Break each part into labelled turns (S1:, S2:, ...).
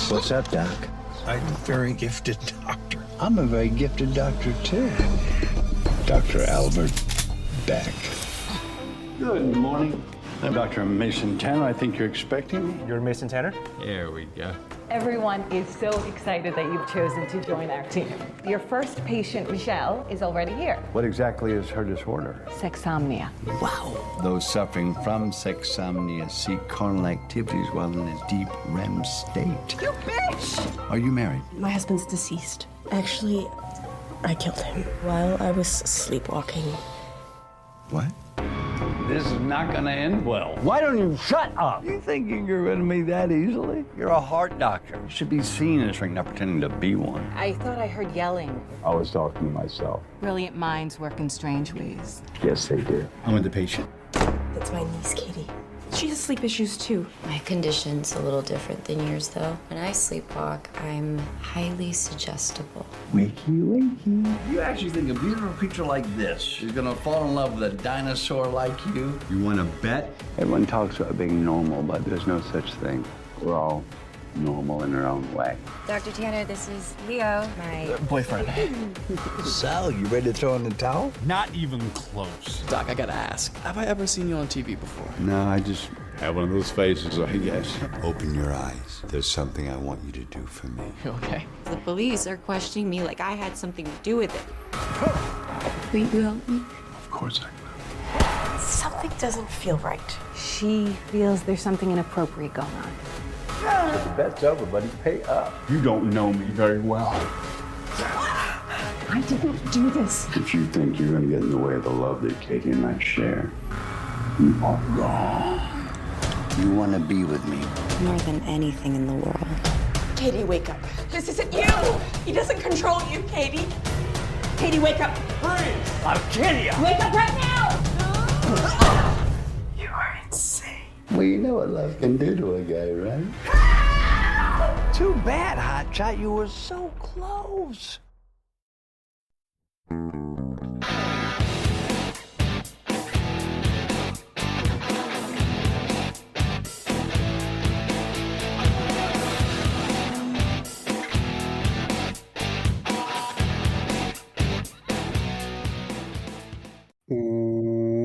S1: What's up, Doc?
S2: I'm a very gifted doctor.
S1: I'm a very gifted doctor, too. Dr. Albert Beck.
S3: Good morning. I'm Dr. Mason Tanner. I think you're expecting me.
S4: You're Mason Tanner?
S3: There we go.
S5: Everyone is so excited that you've chosen to join our team. Your first patient, Michelle, is already here.
S3: What exactly is her disorder?
S5: Sexomnia.
S1: Wow. Those suffering from sexomnia seek carnal activities while in a deep REM state.
S5: You bitch!
S1: Are you married?
S6: My husband's deceased. Actually, I killed him while I was sleepwalking.
S1: What?
S3: This is not going to end well. Why don't you shut up? You think you can get rid of me that easily? You're a heart doctor. You should be seen as not pretending to be one.
S5: I thought I heard yelling.
S3: I was talking to myself.
S5: Brilliant minds work in strange ways.
S3: Yes, they do.
S1: I'm with the patient.
S6: That's my niece, Katie. She has sleep issues, too.
S7: My condition's a little different than yours, though. When I sleepwalk, I'm highly suggestible.
S1: Wakey, wakey.
S3: You actually think a beautiful creature like this is going to fall in love with a dinosaur like you?
S1: You want to bet?
S3: Everyone talks about being normal, but there's no such thing. We're all normal in our own way.
S7: Dr. Tanner, this is Leo, my
S4: Boyfriend.
S1: Sal, you ready to throw in the towel?
S8: Not even close.
S9: Doc, I gotta ask, have I ever seen you on TV before?
S3: No, I just have one of those faces, I guess.
S1: Open your eyes. There's something I want you to do for me.
S9: Okay.
S7: The police are questioning me like I had something to do with it. Will you help me?
S1: Of course I will.
S6: Something doesn't feel right.
S5: She feels there's something inappropriate going on.
S3: The bet's over, buddy. Pay up. You don't know me very well.
S5: I didn't do this.
S3: If you think you're going to get in the way of the love that Katie and I share, you are wrong.
S1: You want to be with me?
S7: More than anything in the world.
S6: Katie, wake up. This isn't you. He doesn't control you, Katie. Katie, wake up.
S4: I'll kill you!
S6: Wake up right now. You are insane.
S3: Well, you know what love can do to a guy, right?
S2: Too bad, Hotshot. You were so close.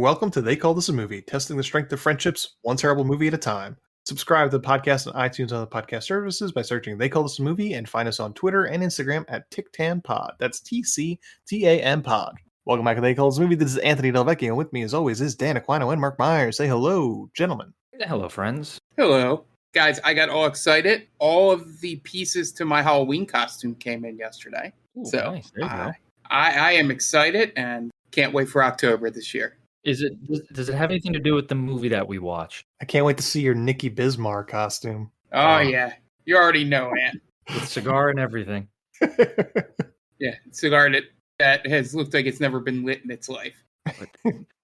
S4: Welcome to They Call This a Movie, testing the strength of friendships, one terrible movie at a time. Subscribe to the podcast on iTunes and other podcast services by searching They Call This a Movie, and find us on Twitter and Instagram at TicTamPod. That's TCTAM Pod. Welcome back to They Call This a Movie. This is Anthony Delvecchio, and with me as always is Dan Aquino and Mark Myers. Say hello, gentlemen.
S8: Hello, friends.
S10: Hello. Guys, I got all excited. All of the pieces to my Halloween costume came in yesterday.
S8: Ooh,
S10: so
S8: nice. There you go.
S10: I am excited and can't wait for October this year.
S8: Does it have anything to do with the movie that we watched?
S4: I can't wait to see your Nikki Bismarck costume.
S10: Oh, yeah. You already know, man.
S8: With cigar and everything.
S10: Yeah, cigar that has looked like it's never been lit in its life.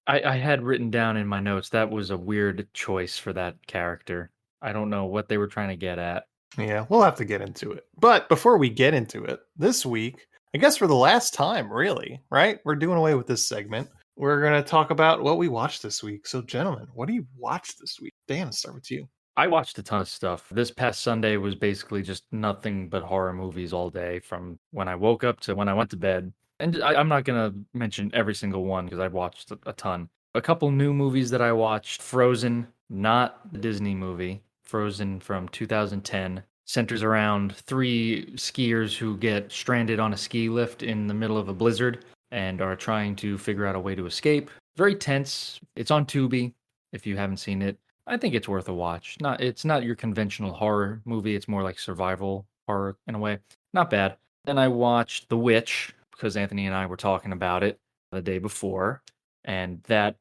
S8: I had written down in my notes that was a weird choice for that character. I don't know what they were trying to get at.
S4: Yeah, we'll have to get into it. But before we get into it, this week, I guess for the last time, really, right? We're doing away with this segment. We're going to talk about what we watched this week. So, gentlemen, what do you watch this week? Dan, let's start with you.
S8: I watched a ton of stuff. This past Sunday was basically just nothing but horror movies all day, from when I woke up to when I went to bed. And I'm not going to mention every single one because I've watched a ton. A couple new movies that I watched. Frozen, not the Disney movie. Frozen from 2010. Centers around 3 skiers who get stranded on a ski lift in the middle of a blizzard and are trying to figure out a way to escape. Very tense. It's on Tubi, if you haven't seen it. I think it's worth a watch. It's not your conventional horror movie. It's more like survival horror in a way. Not bad. Then I watched The Witch, because Anthony and I were talking about it the day before. And that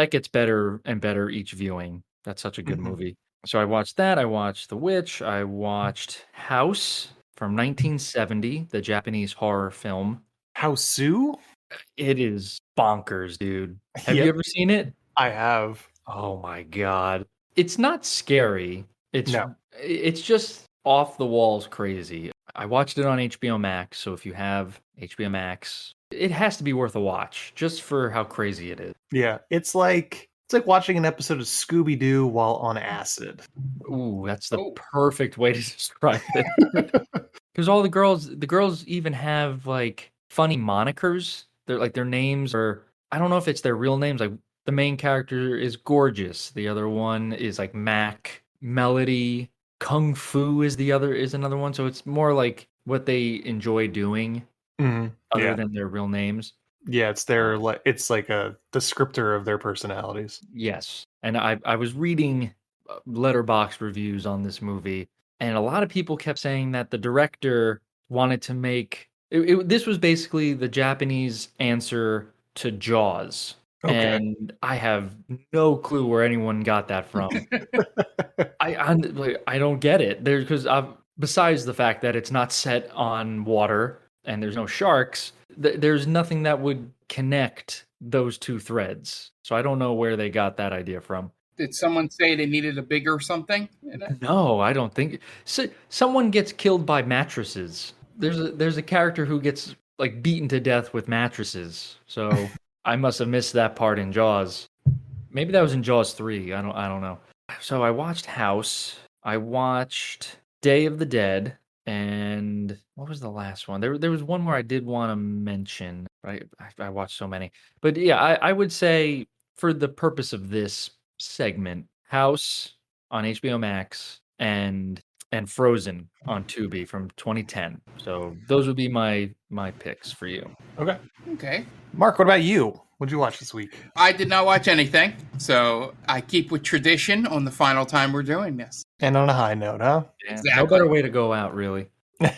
S8: gets better and better each viewing. That's such a good movie. So I watched that. I watched The Witch. I watched House from 1970, the Japanese horror film.
S4: Howsu?
S8: It is bonkers, dude. Have
S4: Yep.
S8: you ever seen it?
S4: I have.
S8: Oh my god. It's not scary.
S4: No.
S8: It's just off the walls crazy. I watched it on HBO Max, so if you have HBO Max, it has to be worth a watch just for how crazy it is.
S4: Yeah, it's like It's like watching an episode of Scooby-Doo while on acid.
S8: Ooh, that's the perfect way to describe it. Because all the girls even have like funny monikers. They're like their names are, I don't know if it's their real names. Like the main character is Gorgeous. The other one is like Mac, Melody, Kung Fu is another one. So it's more like what they enjoy doing other than their real names.
S4: Yeah, it's like a descriptor of their personalities.
S8: Yes. And I was reading letterbox reviews on this movie, and a lot of people kept saying that the director wanted to make this was basically the Japanese answer to Jaws.
S4: Okay.
S8: And I have no clue where anyone got that from. I don't get it. There because besides the fact that it's not set on water and there's no sharks, there's nothing that would connect those two threads. So I don't know where they got that idea from.
S10: Did someone say they needed a bigger something?
S8: No, I don't think so. Someone gets killed by mattresses. There's a character who gets like beaten to death with mattresses. So I must have missed that part in Jaws. Maybe that was in Jaws 3. I don't know. So I watched House. I watched Day of the Dead. And what was the last one? There was one more I did want to mention. Right, I watched so many, but yeah, I would say for the purpose of this segment, House on HBO Max and Frozen on Tubi from 2010. So those would be my picks for you.
S10: Okay.
S4: Mark, what about you? What'd you watch this week?
S10: I did not watch anything, so I keep with tradition on the final time we're doing this.
S4: And on a high note, huh?
S8: Yeah,
S10: Exactly.
S8: no better way to go out, really.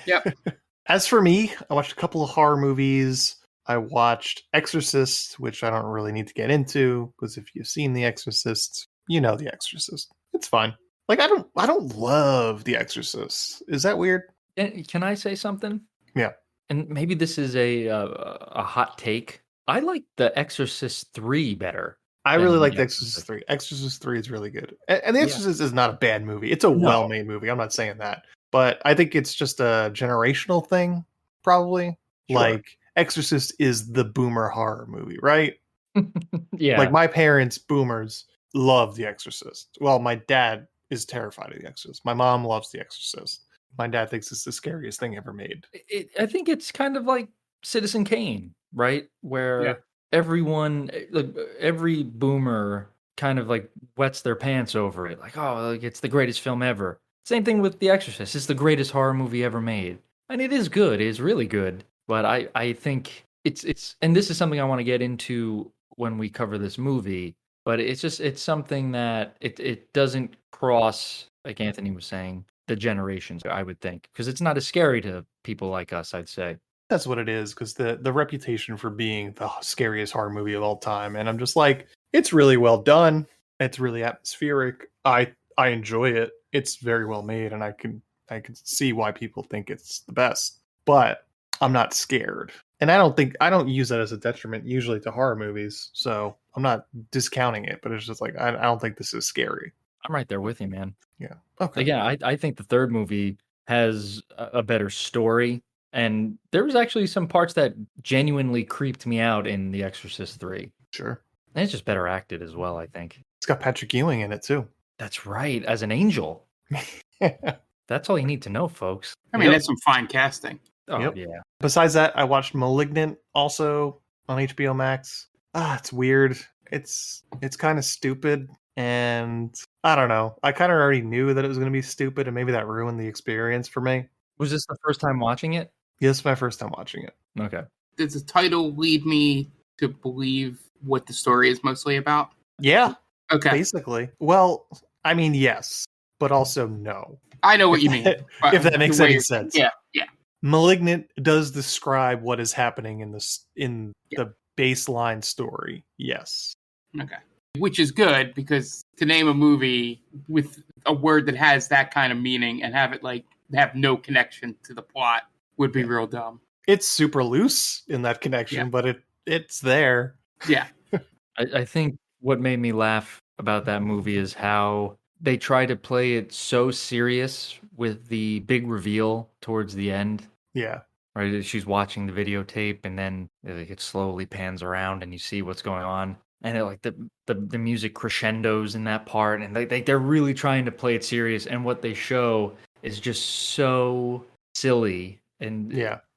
S10: Yep.
S4: As for me, I watched a couple of horror movies. I watched Exorcist, which I don't really need to get into, because if you've seen The Exorcist, you know The Exorcist. It's fine. Like I don't love The Exorcist. Is that weird?
S8: Can I say something?
S4: Yeah.
S8: And maybe this is a hot take. I like The Exorcist 3 better.
S4: I really like The Exorcist 3. Exorcist 3 is really good. And The Exorcist is not a bad movie. It's a well-made movie. I'm not saying that. But I think it's just a generational thing, probably.
S8: Sure.
S4: Like, Exorcist is the boomer horror movie, right?
S8: Yeah.
S4: Like, my parents, boomers, love The Exorcist. Well, my dad is terrified of The Exorcist. My mom loves The Exorcist. My dad thinks it's the scariest thing ever made.
S8: I think it's kind of like Citizen Kane, right? Where everyone, like every boomer kind of like wets their pants over it. Like, oh, like it's the greatest film ever. Same thing with The Exorcist. It's the greatest horror movie ever made. And it is good. It is really good. But I think it's and this is something I want to get into when we cover this movie. But it's something that it doesn't cross, like Anthony was saying, the generations, I would think. Because it's not as scary to people like us, I'd say.
S4: That's what it is, because the reputation for being the scariest horror movie of all time. And I'm just like, it's really well done. It's really atmospheric. I enjoy it. It's very well made, and I can see why people think it's the best. But I'm not scared. And I don't use that as a detriment usually to horror movies. So I'm not discounting it, but it's just like I don't think this is scary.
S8: I'm right there with you, man.
S4: Yeah. Okay.
S8: Yeah, I think the third movie has a better story. And there was actually some parts that genuinely creeped me out in The Exorcist 3.
S4: Sure.
S8: And it's just better acted as well, I think.
S4: It's got Patrick Ewing in it too.
S8: That's right, as an angel. That's all you need to know, folks.
S10: I mean, that's some fine casting.
S8: Oh, yeah.
S4: Besides that, I watched Malignant also on HBO Max. It's weird. It's kind of stupid, and I don't know. I kind of already knew that it was going to be stupid, and maybe that ruined the experience for me.
S8: Was this the first time watching it?
S4: Yes, it's my first time watching it.
S8: Okay.
S10: Does the title lead me to believe what the story is mostly about?
S4: Yeah.
S10: Okay.
S4: Basically. Well, I mean, yes, but also no.
S10: I know what you mean.
S4: If that makes any sense.
S10: Yeah.
S4: Malignant does describe what is happening in the baseline story. Yes.
S10: Okay. Which is good, because to name a movie with a word that has that kind of meaning and have it like have no connection to the plot would be real dumb.
S4: It's super loose in that connection, but it's there.
S10: Yeah.
S8: I think what made me laugh about that movie is how they try to play it so serious with the big reveal towards the end.
S4: Yeah.
S8: Right? She's watching the videotape, and then it slowly pans around and you see what's going on. and the music crescendos in that part, and they're really trying to play it serious, and what they show is just so silly, and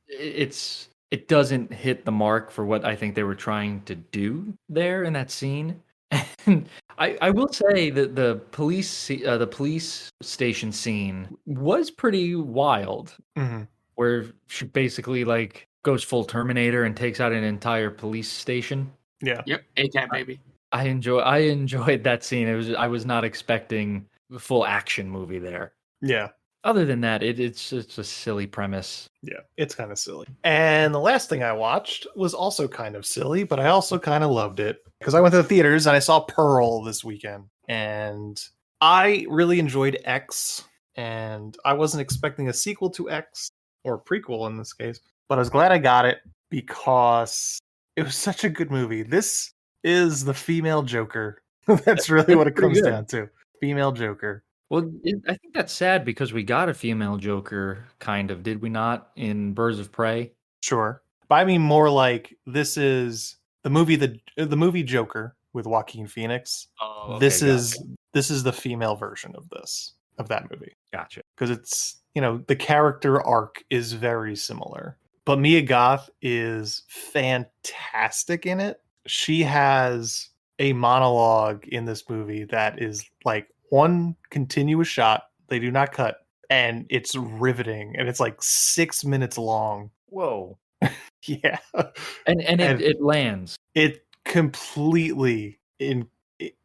S8: it doesn't hit the mark for what I think they were trying to do there in that scene. And I will say that the police station scene was pretty wild, where she basically like goes full Terminator and takes out an entire police station.
S4: Yeah.
S10: Yep. ACAB baby.
S8: I enjoyed that scene. I was not expecting the full action movie there.
S4: Yeah.
S8: Other than that, it's a silly premise.
S4: Yeah, it's kind of silly. And the last thing I watched was also kind of silly, but I also kind of loved it because I went to the theaters and I saw Pearl this weekend. And I really enjoyed X, and I wasn't expecting a sequel to X, or a prequel in this case, but I was glad I got it because it was such a good movie. This is the female Joker. That's really what it comes down to. Female Joker.
S8: Well, I think that's sad because we got a female Joker, kind of, did we not, in Birds of Prey?
S4: Sure. But I mean more like this is the movie Joker with Joaquin Phoenix.
S8: Oh, okay,
S4: this is the female version of that movie.
S8: Gotcha.
S4: Because it's, the character arc is very similar. But Mia Goth is fantastic in it. She has a monologue in this movie that is like one continuous shot. They do not cut, and it's riveting, and it's like 6 minutes long.
S8: Whoa.
S4: Yeah.
S8: And it lands. It
S4: completely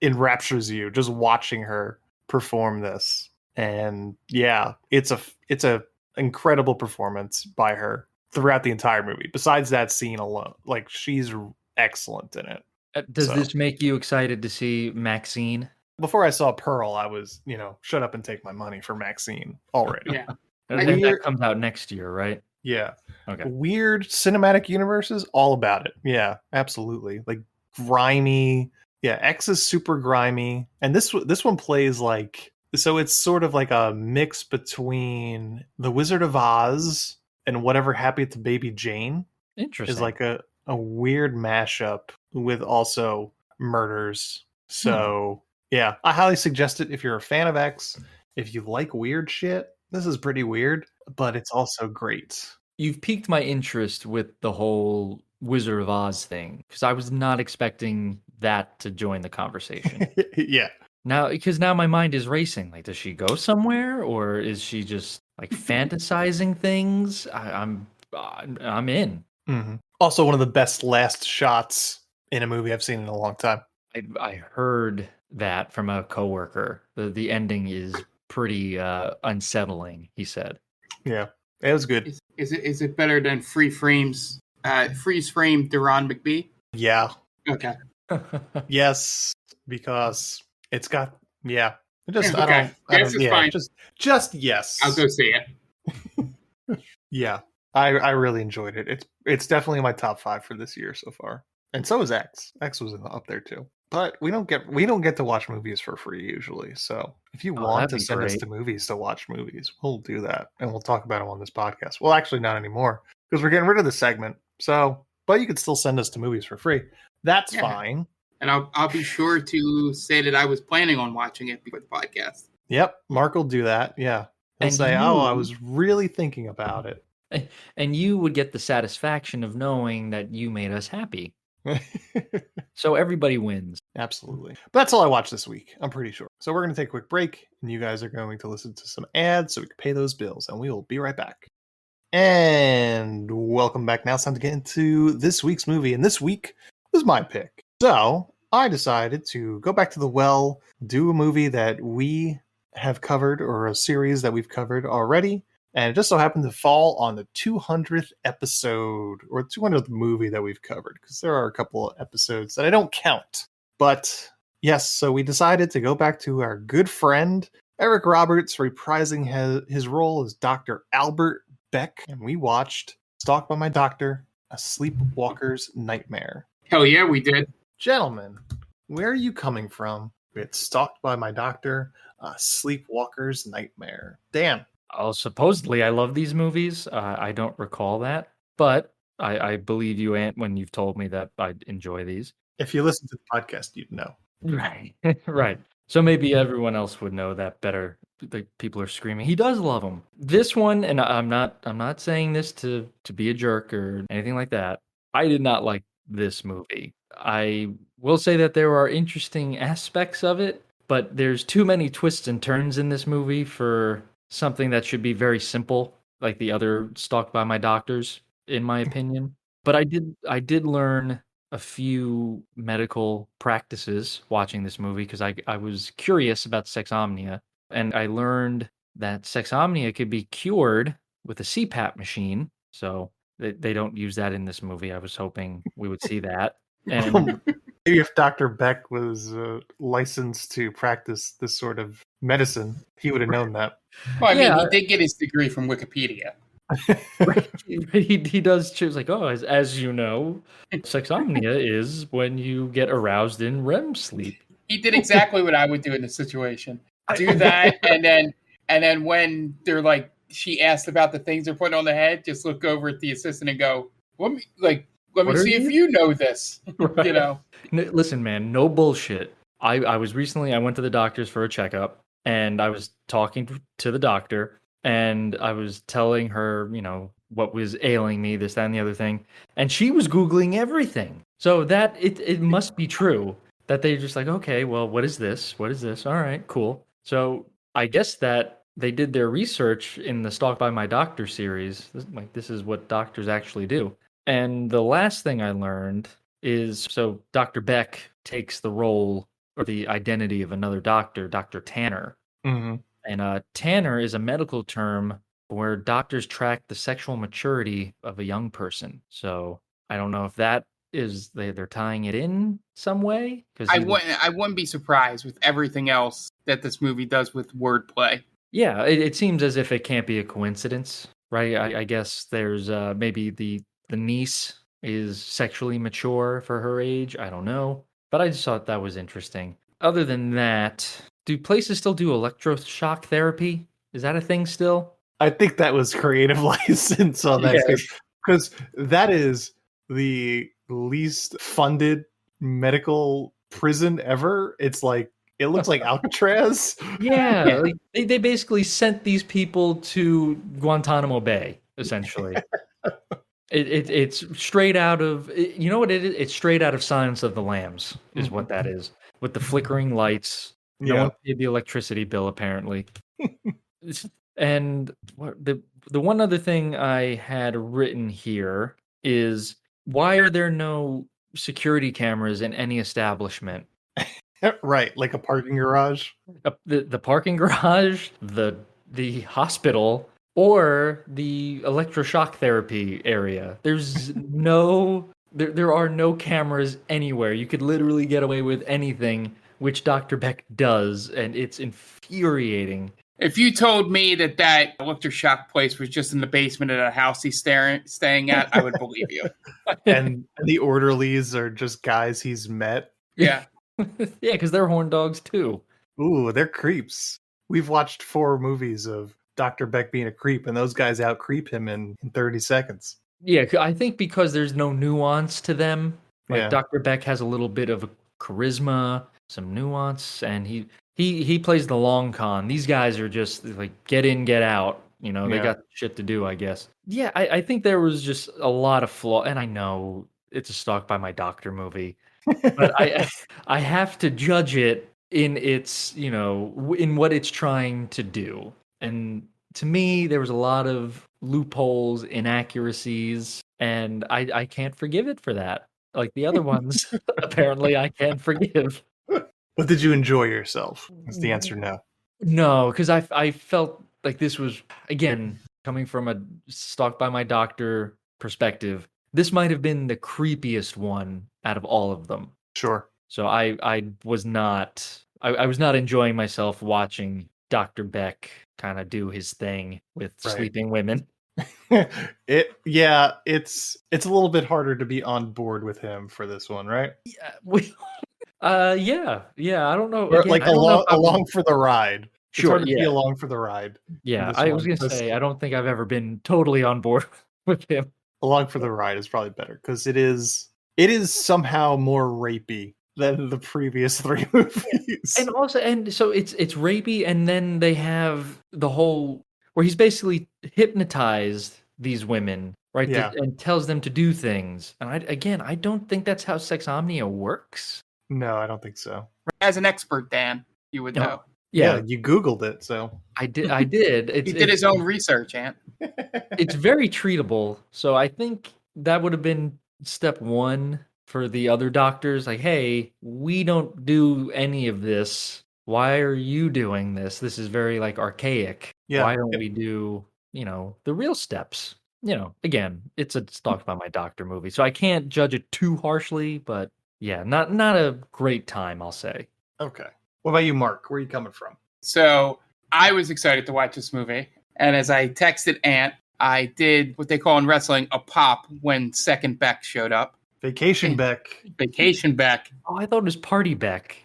S4: enraptures you just watching her perform this. And yeah, it's a incredible performance by her throughout the entire movie. Besides that scene alone, like she's excellent in it.
S8: Does this make you excited to see Maxine?
S4: Before I saw Pearl, I was, shut up and take my money for Maxine already.
S10: Yeah.
S8: And that comes out next year, right?
S4: Yeah.
S8: Okay.
S4: Weird cinematic universes, all about it. Yeah, absolutely. Like grimy. Yeah, X is super grimy. And this one plays like, so it's sort of like a mix between The Wizard of Oz and Whatever Happened to Baby Jane.
S8: Interesting.
S4: Is like a weird mashup with also murders. So yeah, I highly suggest it if you're a fan of X. If you like weird shit, this is pretty weird, but it's also great.
S8: You've piqued my interest with the whole Wizard of Oz thing, because I was not expecting that to join the conversation.
S4: Yeah.
S8: Because now my mind is racing. Like, does she go somewhere, or is she just like fantasizing things? I'm in.
S4: Mm-hmm. Also, one of the best last shots in a movie I've seen in a long time.
S8: I heard that from a coworker. The ending is pretty unsettling, he said.
S4: Yeah, it was good.
S10: Is it better than freeze frame Duran McBee?
S4: Yeah.
S10: Okay.
S4: Yes, because it's got I
S10: don't fine.
S4: Just yes.
S10: I'll go see it.
S4: Yeah. I really enjoyed it. It's definitely my top 5 for this year so far. And so is X. X was up there too. But we don't get to watch movies for free usually. So if you want to send us to movies to watch movies, we'll do that, and we'll talk about them on this podcast. Well, actually, not anymore because we're getting rid of the segment. So, but you could still send us to movies for free. That's fine.
S10: And I'll be sure to say that I was planning on watching it before the podcast.
S4: Yep, Mark will do that. Yeah, he'll say, I was really thinking about it.
S8: And you would get the satisfaction of knowing that you made us happy. So everybody wins.
S4: Absolutely. But that's all I watched this week, I'm pretty sure. So we're going to take a quick break, and you guys are going to listen to some ads so we can pay those bills, and we will be right back. And welcome back. Now it's time to get into this week's movie, and this week was my pick. So I decided to go back to the well, do a movie that we have covered, or a series that we've covered already. And it just so happened to fall on the 200th episode, or 200th movie that we've covered, because there are a couple of episodes that I don't count. But yes, so we decided to go back to our good friend, Eric Roberts, reprising his role as Dr. Albert Beck. And we watched Stalked by My Doctor, A Sleepwalker's Nightmare.
S10: Hell yeah, we did.
S4: Gentlemen, where are you coming from with Stalked by My Doctor, A Sleepwalker's Nightmare? Dan.
S8: Oh, supposedly I love these movies. I don't recall that, but I believe you, Ant, when you've told me that I enjoy these.
S4: If you listen to the podcast, you'd know.
S8: Right. Right. So maybe everyone else would know that better. Like people are screaming, he does love him. This one, and I'm not saying this to be a jerk or anything like that. I did not like this movie. I will say that there are interesting aspects of it, but there's too many twists and turns in this movie for something that should be very simple, like the other Stalked by My Doctors, in my opinion. But I did learn a few medical practices watching this movie because I was curious about sexomnia, and I learned that sexomnia could be cured with a CPAP machine. So they don't use that in this movie. I was hoping we would see that. And
S4: Maybe if Dr. Beck was licensed to practice this sort of medicine, he would have known that.
S10: Well, I mean,
S8: Yeah.
S10: he did get his degree from Wikipedia.
S8: he does choose like, oh, as you know, sexomnia is when you get aroused in REM sleep.
S10: He did exactly what I would do in this situation. Do that, and then when they're like, she asked about the things they're putting on the head, just look over at the assistant and go, let me
S8: What are
S10: see if
S8: you?
S10: you know this.
S8: Right.
S10: You know.
S8: Listen, man, no bullshit. I went to the doctor's for a checkup, and I was talking to the doctor, and I was telling her, what was ailing me, this, that, and the other thing, and she was Googling everything. So that it must be true that they're just like, okay, well, what is this? What is this? All right, cool. So I guess that they did their research in the Stalked by My Doctor series. This is what doctors actually do. And the last thing I learned is, so Dr. Beck takes the role or the identity of another doctor, Dr. Tanner.
S4: Mm-hmm.
S8: And Tanner is a medical term where doctors track the sexual maturity of a young person. So I don't know if that is they're tying it in some way.
S10: I wouldn't be surprised with everything else that this movie does with wordplay.
S8: Yeah, it seems as if it can't be a coincidence, right? I guess there's maybe the niece is sexually mature for her age. I don't know. But I just thought that was interesting. Other than that, do places still do electroshock therapy? Is that a thing still?
S4: I think that was creative license on that, because that is the least funded medical prison ever. It's like, it looks like Alcatraz.
S8: Yeah, like they basically sent these people to Guantanamo Bay, essentially. It's straight out of, you know what it is? It's straight out of Silence of the Lambs, is what that is. With the flickering lights. No one paid the electricity bill, apparently. And the one other thing I had written here is, why are there no security cameras in any establishment?
S4: Right, like a parking garage.
S8: The parking garage, the hospital, or the electroshock therapy area. There's there are no cameras anywhere. You could literally get away with anything, which Dr. Beck does, and it's infuriating.
S10: If you told me that electroshock place was just in the basement of a house he's staying at, I would believe you.
S4: And the orderlies are just guys he's met.
S10: Yeah.
S8: Yeah, because they're horn dogs too.
S4: Ooh, they're creeps. We've watched 4 movies of Dr. Beck being a creep, and those guys out creep him in 30 seconds.
S8: Yeah, I think because there's no nuance to them. Like
S4: Yeah.
S8: Dr. Beck has a little bit of charisma, some nuance, and he plays the long con. These guys are just like get in, get out. They got shit to do, I guess. Yeah, I think there was just a lot of flaw, and I know it's a Stalked by My Doctor movie, but I have to judge it in its, in what it's trying to do. And to me, there was a lot of loopholes, inaccuracies, and I can't forgive it for that. Like the other ones, apparently I can't forgive.
S4: But did you enjoy yourself? Is the answer no?
S8: No, because I felt like this was, again, coming from a Stalked by My Doctor perspective, this might have been the creepiest one out of all of them.
S4: Sure.
S8: So I was not enjoying myself watching Dr. Beck kind of do his thing with sleeping women.
S4: It's a little bit harder to be on board with him for this one, right?
S8: Yeah. I don't know.
S4: Or,
S8: Again,
S4: like
S8: I don't know
S4: along for the ride. It's
S8: Sure,
S4: hard to be along for the ride.
S8: Yeah, I was gonna say I don't think I've ever been totally on board with him.
S4: Along for the ride is probably better because it is It is somehow more rapey than the previous 3 movies.
S8: And also, and so it's rapey, and then they have the whole where he's basically hypnotized these women, right?
S4: Yeah.
S8: And tells them to do things. And I don't think that's how sexomnia works.
S4: No, I don't think so.
S10: As an expert, Dan, you would know.
S4: Yeah, you Googled it, so.
S8: I did.
S10: He did his own research, Ant.
S8: It's very treatable. So I think that would have been step 1 for the other doctors. Like, hey, we don't do any of this. Why are you doing this? This is very like archaic.
S4: Yeah.
S8: Why don't we do, the real steps? Again, it's a Stalked by My Doctor movie. So I can't judge it too harshly, but yeah, not a great time, I'll say.
S4: Okay. What about you, Mark? Where are you coming from?
S10: So I was excited to watch this movie. And as I texted Ant, I did what they call in wrestling a pop when second Beck showed up.
S4: Vacation Beck.
S10: Vacation Beck.
S8: Oh, I thought it was Party Beck.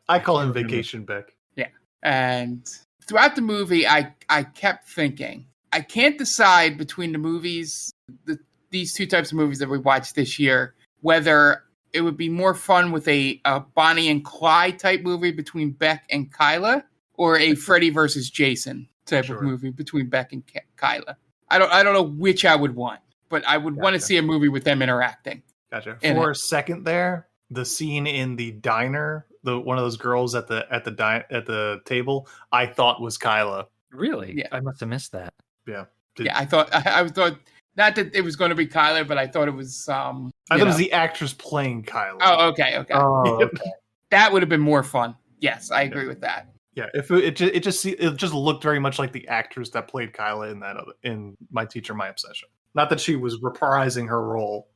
S4: I call him Vacation Beck.
S10: Yeah. And throughout the movie, I kept thinking, I can't decide between the movies, these 2 types of movies that we watched this year, whether it would be more fun with a Bonnie and Clyde type movie between Beck and Kyla, or a Freddy versus Jason type of movie between Beck and Kyla. I don't know which I would want, but I would want to see a movie with them interacting.
S4: Gotcha. For a second there, the scene in the diner, one of those girls at the table, I thought was Kyla.
S8: Really?
S10: Yeah.
S8: I must have missed that.
S4: Yeah.
S10: Yeah, I thought not that it was going to be Kyla, but I thought it was. I
S4: thought it was the actress playing Kyla.
S10: Oh, okay.
S8: Oh, okay.
S10: That would have been more fun. Yes, I agree with that.
S4: Yeah, if it just looked very much like the actress that played Kyla in My Teacher, My Obsession. Not that she was reprising her role.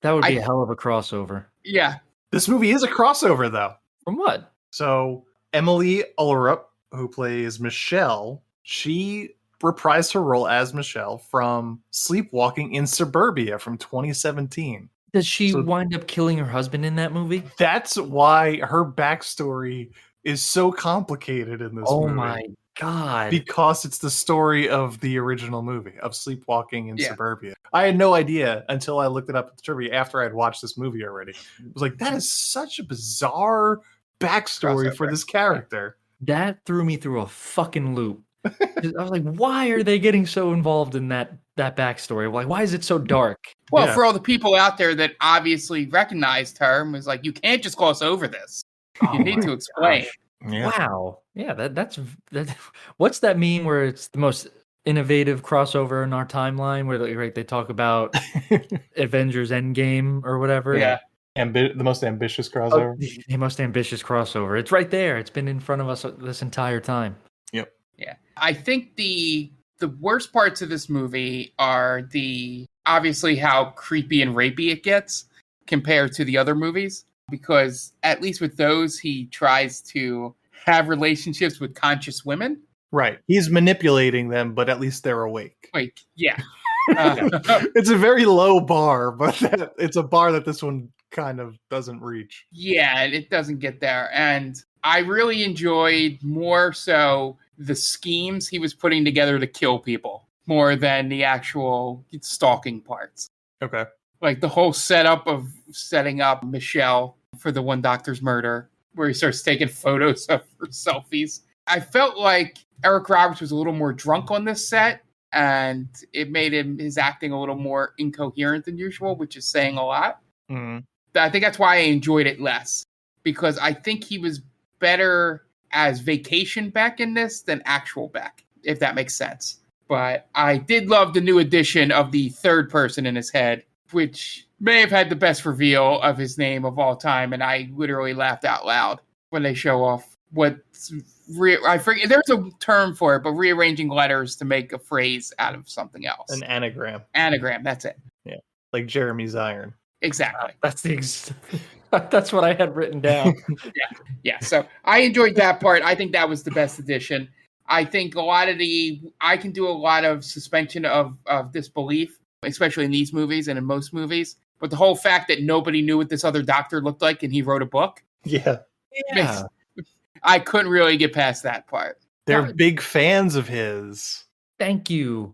S8: That would be a hell of a crossover.
S10: Yeah.
S4: This movie is a crossover, though.
S8: From what?
S4: So Emily Ullerup, who plays Michelle, she reprised her role as Michelle from Sleepwalking in Suburbia from 2017.
S8: Does she wind up killing her husband in that movie?
S4: That's why her backstory is so complicated in this movie.
S8: Oh my God.
S4: Because it's the story of the original movie, of Sleepwalking in Suburbia. I had no idea until I looked it up at the trivia after I'd watched this movie already. I was like, that is such a bizarre backstory for this character.
S8: That threw me through a fucking loop. I was like, why are they getting so involved in that backstory? Like, why is it so dark?
S10: Well, for all the people out there that obviously recognized her and was like, you can't just gloss over this. You need to explain.
S4: Yeah.
S8: Wow. Yeah, that's what's that meme where it's the most innovative crossover in our timeline where they talk about Avengers Endgame or whatever?
S10: Yeah.
S4: The most ambitious crossover.
S8: The most ambitious crossover. It's right there. It's been in front of us this entire time.
S4: Yep.
S10: Yeah. I think the worst parts of this movie are obviously how creepy and rapey it gets compared to the other movies. Because at least with those, he tries to have relationships with conscious women.
S4: Right. He's manipulating them, but at least they're awake.
S10: Yeah.
S4: It's a very low bar, but it's a bar that this one kind of doesn't reach.
S10: Yeah, it doesn't get there. And I really enjoyed more so the schemes he was putting together to kill people more than the actual stalking parts.
S4: Okay.
S10: Like the whole setup of setting up Michelle for the one doctor's murder, where he starts taking photos of her selfies. I felt like Eric Roberts was a little more drunk on this set, and it made his acting a little more incoherent than usual, which is saying a lot.
S4: Mm-hmm.
S10: I think that's why I enjoyed it less, because I think he was better as vacation Beck in this than actual Beck, if that makes sense. But I did love the new addition of the third person in his head, which may have had the best reveal of his name of all time, and I literally laughed out loud when they show off I forget, there's a term for it, but rearranging letters to make a phrase out of something else.
S4: An anagram.
S10: Anagram, that's it.
S4: Yeah, like Jeremy's iron.
S10: Exactly.
S8: That's what I had written down.
S10: Yeah. So I enjoyed that part. I think that was the best addition. I think I can do a lot of suspension of disbelief, especially in these movies and in most movies. But the whole fact that nobody knew what this other doctor looked like and he wrote a book.
S4: Yeah.
S10: I couldn't really get past that part.
S4: They're big fans of his.
S8: Thank you.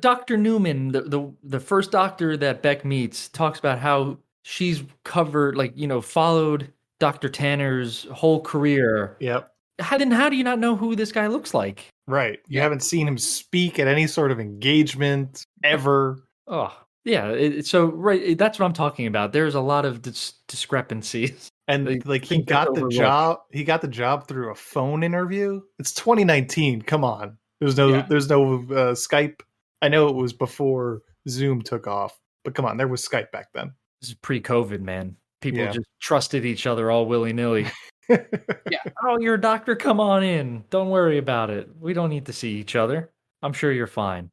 S8: Dr. Newman, the first doctor that Beck meets, talks about how she's covered, like, followed Dr. Tanner's whole career.
S4: Yep.
S8: How do you not know who this guy looks like?
S4: Right. You haven't seen him speak at any sort of engagement ever.
S8: Oh, yeah. So, right, that's what I'm talking about. There's a lot of discrepancies.
S4: And like he got the job through a phone interview. It's 2019. Come on. There's no Skype. I know it was before Zoom took off, but come on, there was Skype back then.
S8: This is pre-COVID, man. People just trusted each other all willy-nilly. Oh, you're a doctor? Come on in. Don't worry about it. We don't need to see each other. I'm sure you're fine.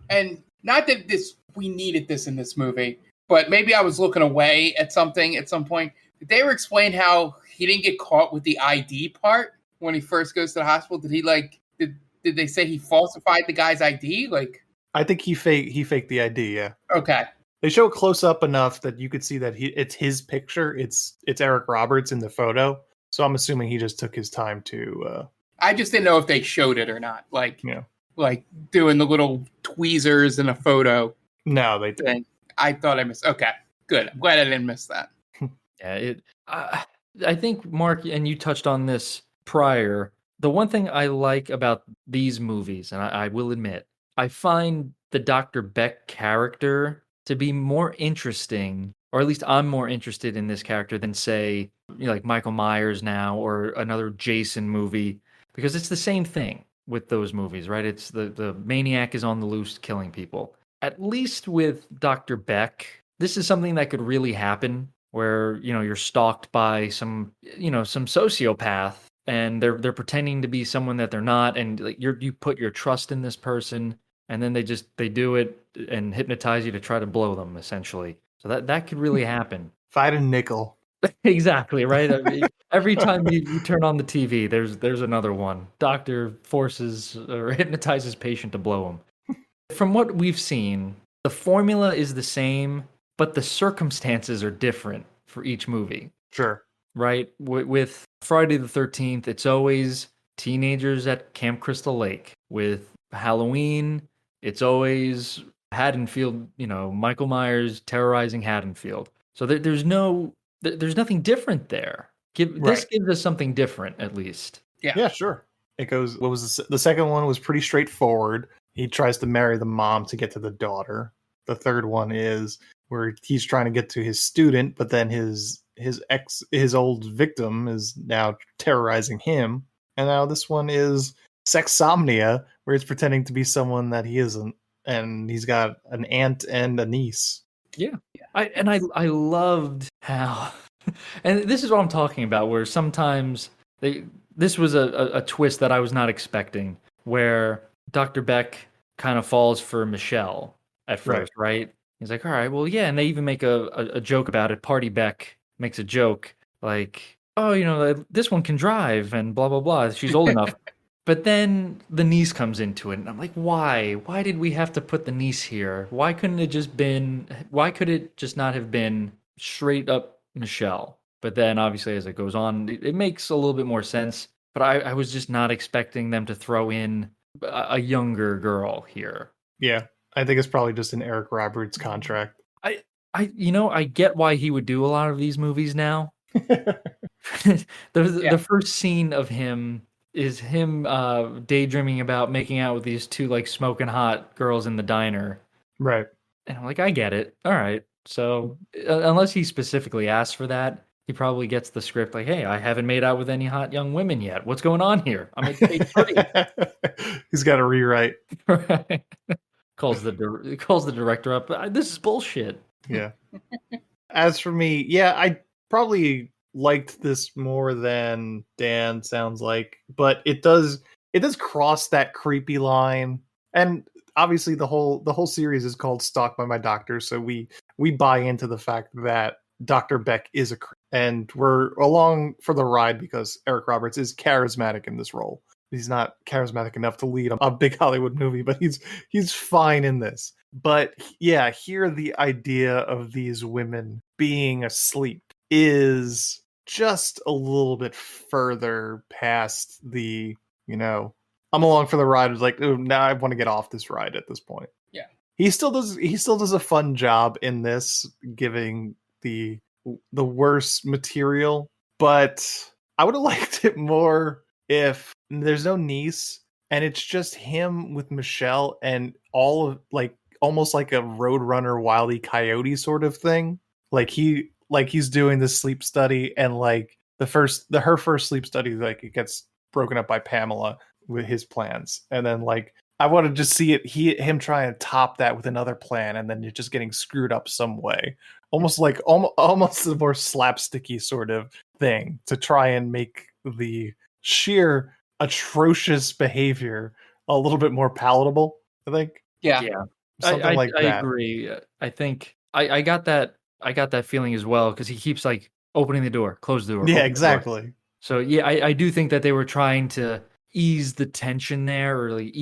S10: And not that we needed this in this movie, but maybe I was looking away at something at some point. Did they ever explain how he didn't get caught with the ID part when he first goes to the hospital? Did he did they say he falsified the guy's ID?
S4: I think he faked the ID, yeah.
S10: Okay.
S4: They show it close up enough that you could see that it's his picture. It's Eric Roberts in the photo. So I'm assuming he just took his time to
S10: I just didn't know if they showed it or not. Like doing the little tweezers in a photo.
S4: No, they didn't.
S10: I thought I missed. Okay, good. I'm glad I didn't miss that.
S8: Yeah, I think, Mark, and you touched on this prior, the one thing I like about these movies, and I will admit, I find the Dr. Beck character to be more interesting, or at least I'm more interested in this character than, say, like Michael Myers now, or another Jason movie, because it's the same thing with those movies, right? It's the maniac is on the loose killing people. At least with Dr. Beck, this is something that could really happen, where you're stalked by some sociopath, and they're pretending to be someone that they're not, and like you put your trust in this person, and then they do it and hypnotize you to try to blow them, essentially. So that could really happen.
S4: Fight a nickel.
S8: Exactly, right? I mean, every time you turn on the TV, there's another one. Doctor forces or hypnotizes patient to blow him. From what we've seen, the formula is the same, but the circumstances are different for each movie.
S4: Sure.
S8: Right? With Friday the 13th, it's always teenagers at Camp Crystal Lake. With Halloween, it's always Haddonfield, Michael Myers terrorizing Haddonfield. So there's nothing different there. This gives us something different, at least.
S4: Yeah, sure. It goes, the second one was pretty straightforward. He tries to marry the mom to get to the daughter. The third one is where he's trying to get to his student, but then his old victim is now terrorizing him. And now this one is sexsomnia, where he's pretending to be someone that he isn't, and he's got an aunt and a niece.
S8: Yeah. I loved how, and this is what I'm talking about, where sometimes this was a twist that I was not expecting, where Dr. Beck kind of falls for Michelle at first, right? He's like, all right, well, yeah. And they even make a joke about it. Party Beck makes a joke like, oh, this one can drive and blah, blah, blah. She's old enough. But then the niece comes into it. And I'm like, why? Why did we have to put the niece here? Why could it just not have been straight up Michelle? But then obviously as it goes on, it makes a little bit more sense. But I was just not expecting them to throw in a younger girl here.
S4: Yeah, I think it's probably just in Eric Roberts' contract.
S8: I get why he would do a lot of these movies now. The first scene of him is him daydreaming about making out with these two like smoking hot girls in the diner.
S4: Right.
S8: And I'm like, I get it. All right. So unless he specifically asks for that, he probably gets the script like, hey, I haven't made out with any hot young women yet. What's going on here? I'm at page 30.
S4: He's got to rewrite.
S8: Right. Calls the director up. This is bullshit.
S4: Yeah. As for me, I probably liked this more than Dan sounds like, but it does cross that creepy line. And obviously the whole series is called Stalked by My Doctor, so we buy into the fact that Dr. Beck is a creep, and we're along for the ride because Eric Roberts is charismatic in this role. He's not charismatic enough to lead a big Hollywood movie, but he's fine in this. But yeah, here the idea of these women being asleep is just a little bit further past the, I'm along for the ride. It's like, ooh, now I want to get off this ride at this point.
S10: Yeah.
S4: He still does a fun job in this, giving the worst material, but I would have liked it more if there's no niece and it's just him with Michelle and all of like almost like a Roadrunner Wile E. Coyote sort of thing. He's doing this sleep study, and like her first sleep study, like it gets broken up by Pamela with his plans, and then like I want to just see him try and top that with another plan, and then you're just getting screwed up some way, almost a more slapsticky sort of thing to try and make the sheer atrocious behavior a little bit more palatable. I think.
S10: Yeah.
S4: Something like that.
S8: I agree. I think I got that feeling as well, because he keeps like opening the door, close the door.
S4: Yeah,
S8: open the door.
S4: exactly.
S8: So yeah, I do think that they were trying to ease the tension there, or like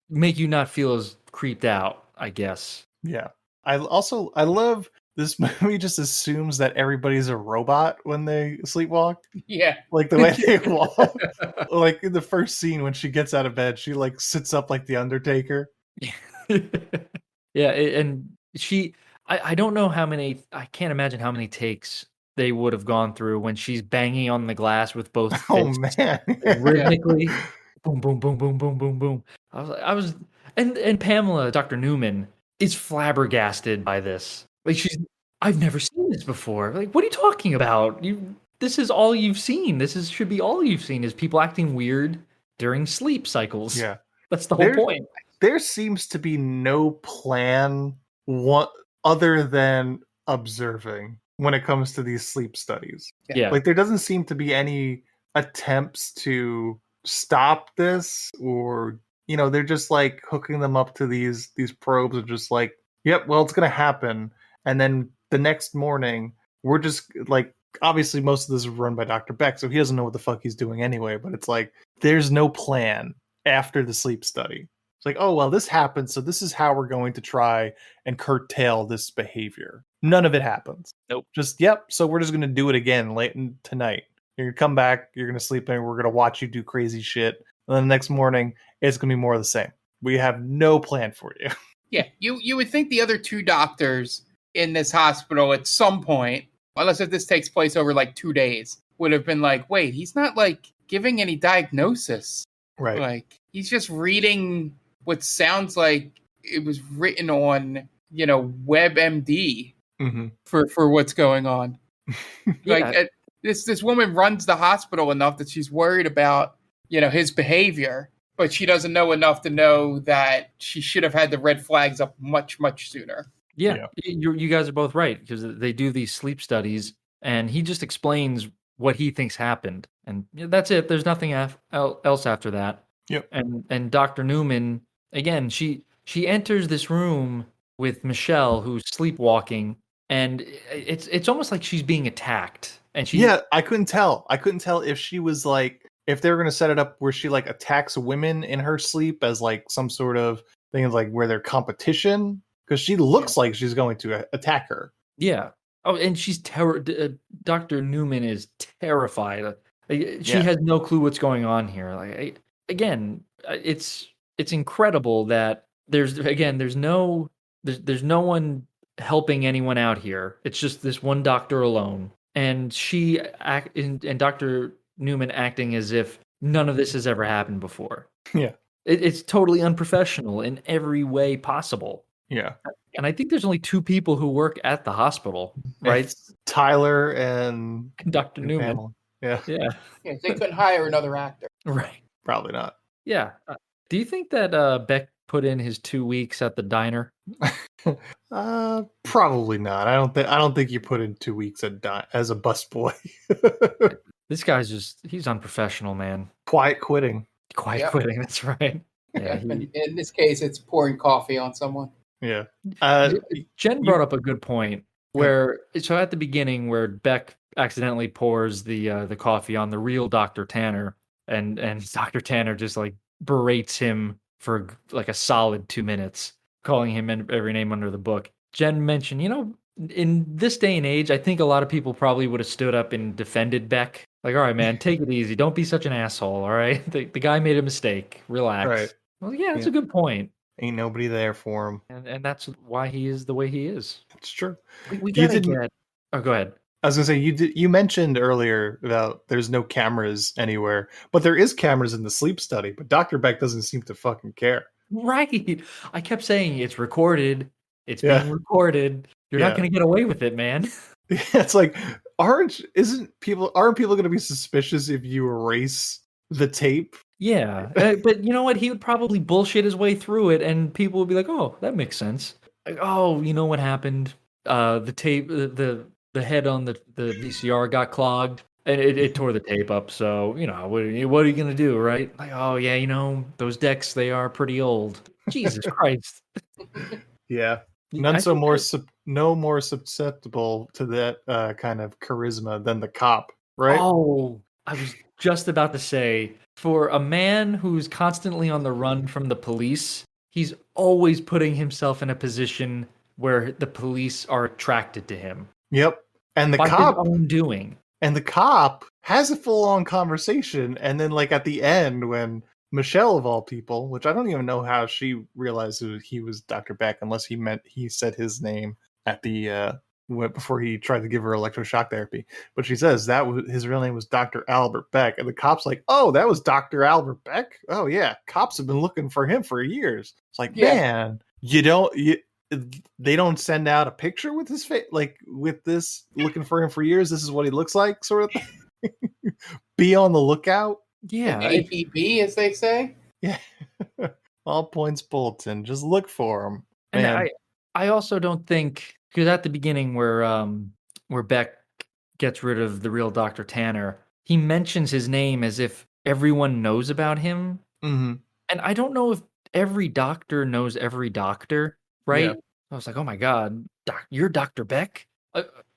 S8: make you not feel as creeped out, I guess.
S4: Yeah. I love this movie just assumes that everybody's a robot when they sleepwalk.
S10: Yeah.
S4: Like the way they walk. Like in the first scene when she gets out of bed, she like sits up like the Undertaker.
S8: Yeah, and I don't know how many, I can't imagine how many takes they would have gone through when she's banging on the glass with both fists.
S4: Oh man.
S8: Rhythmically. Boom, boom, boom, boom, boom, boom, boom. And Pamela, Dr. Newman, is flabbergasted by this. Like I've never seen this before. Like, what are you talking about? This is all you've seen. Should be all you've seen is people acting weird during sleep cycles.
S4: Yeah.
S8: That's the whole point.
S4: There seems to be no plan other than observing when it comes to these sleep studies.
S8: Yeah.
S4: Like there doesn't seem to be any attempts to stop this, or they're just like hooking them up to these probes and just like, yep, well, it's gonna happen. And then the next morning we're just like, obviously most of this is run by Dr. Beck, so he doesn't know what the fuck he's doing anyway, but it's like there's no plan after the sleep study. It's like, oh well, this happened, so this is how we're going to try and curtail this behavior. None of it happens.
S8: Nope.
S4: Just so we're just gonna do it again tonight. You're gonna come back, you're gonna sleep in, we're gonna watch you do crazy shit, and then the next morning it's gonna be more of the same. We have no plan for you.
S10: Yeah, you would think the other two doctors in this hospital at some point, unless if this takes place over like 2 days, would have been like, wait, he's not like giving any diagnosis.
S4: Right.
S10: Like he's just reading what sounds like it was written on, WebMD for what's going on. Like this woman runs the hospital enough that she's worried about, his behavior, but she doesn't know enough to know that she should have had the red flags up much, much sooner.
S8: Yeah. You guys are both right, because they do these sleep studies and he just explains what he thinks happened. And that's it. There's nothing else after that.
S4: Yep.
S8: And Dr. Newman, again, she enters this room with Michelle, who's sleepwalking, and it's almost like she's being attacked. And
S4: I couldn't tell if she was like, if they were going to set it up where she like attacks women in her sleep as like some sort of thing, like where they're competition, because she looks like she's going to attack her.
S8: Yeah. Oh, and she's Dr. Newman is terrified. She has no clue what's going on here. Like again, it's incredible that there's no one helping anyone out here. It's just this one doctor alone, and and Dr. Newman acting as if none of this has ever happened before.
S4: Yeah.
S8: It's totally unprofessional in every way possible.
S4: Yeah.
S8: And I think there's only 2 people who work at the hospital, right?
S4: It's Tyler and
S8: Dr. Newman.
S4: Pamela. Yeah.
S10: Yeah, they couldn't hire another actor.
S8: Right.
S4: Probably not.
S8: Yeah. Do you think that Beck put in his 2 weeks at the diner?
S4: Probably not. I don't think you put in 2 weeks as a busboy.
S8: This guy's he's unprofessional, man.
S4: Quiet quitting.
S8: Quitting, that's right. Yeah,
S10: In this case, it's pouring coffee on someone.
S4: Yeah.
S8: Jen brought up a good point where, so at the beginning where Beck accidentally pours the coffee on the real Dr. Tanner, and Dr. Tanner just like berates him for like a solid 2 minutes, calling him every name under the book. Jen mentioned, in this day and age, I think a lot of people probably would have stood up and defended Beck. Like, all right, man, take it easy. Don't be such an asshole, all right? The guy made a mistake. Relax.
S4: Right.
S8: Well, yeah, that's a good point.
S4: Ain't nobody there for him.
S8: And that's why he is the way he is.
S4: It's true.
S8: We
S4: You
S8: gotta
S4: didn't-
S8: get... Oh, go ahead.
S4: I was gonna say you mentioned earlier about there's no cameras anywhere, but there is cameras in the sleep study. But Dr. Beck doesn't seem to fucking care.
S8: Right. I kept saying it's recorded. It's
S4: Yeah.
S8: being recorded. You're
S4: Yeah.
S8: not gonna get away with it, man.
S4: It's like aren't people going to be suspicious if you erase the tape?
S8: Yeah, but you know what? He would probably bullshit his way through it, and people would be like, "Oh, that makes sense." Like, oh, you know what happened? The tape, the head on the VCR got clogged, and it tore the tape up. So you know, what are you gonna do, right? Like, oh yeah, you know those decks, they are pretty old. Jesus Christ.
S4: Yeah.
S8: I think
S4: No more susceptible to that kind of charisma than the cop, right?
S8: Oh, I was just about to say, for a man who's constantly on the run from the police, he's always putting himself in a position where the police are attracted to him.
S4: Yep. And the
S8: By
S4: cop
S8: his own doing.
S4: And the cop has a full-on conversation, and then, like, at the end, when Michelle, of all people, which I don't even know how she realized he was Dr. Beck, unless he said his name at the before he tried to give her electroshock therapy. But she says his real name was Dr. Albert Beck, and the cop's like, "Oh, that was Dr. Albert Beck? Oh yeah, cops have been looking for him for years." It's like, man, they don't send out a picture with his face, like with this looking for him for years. This is what he looks like, sort of thing. Be on the lookout.
S8: Yeah,
S10: APB, as they say.
S4: Yeah. All points bulletin. Just look for him.
S8: And I also don't think, because at the beginning where Beck gets rid of the real Dr. Tanner, he mentions his name as if everyone knows about him.
S4: Mm-hmm.
S8: And I don't know if every doctor knows every doctor, right?
S4: Yeah.
S8: I was like, oh my God, you're Dr. Beck?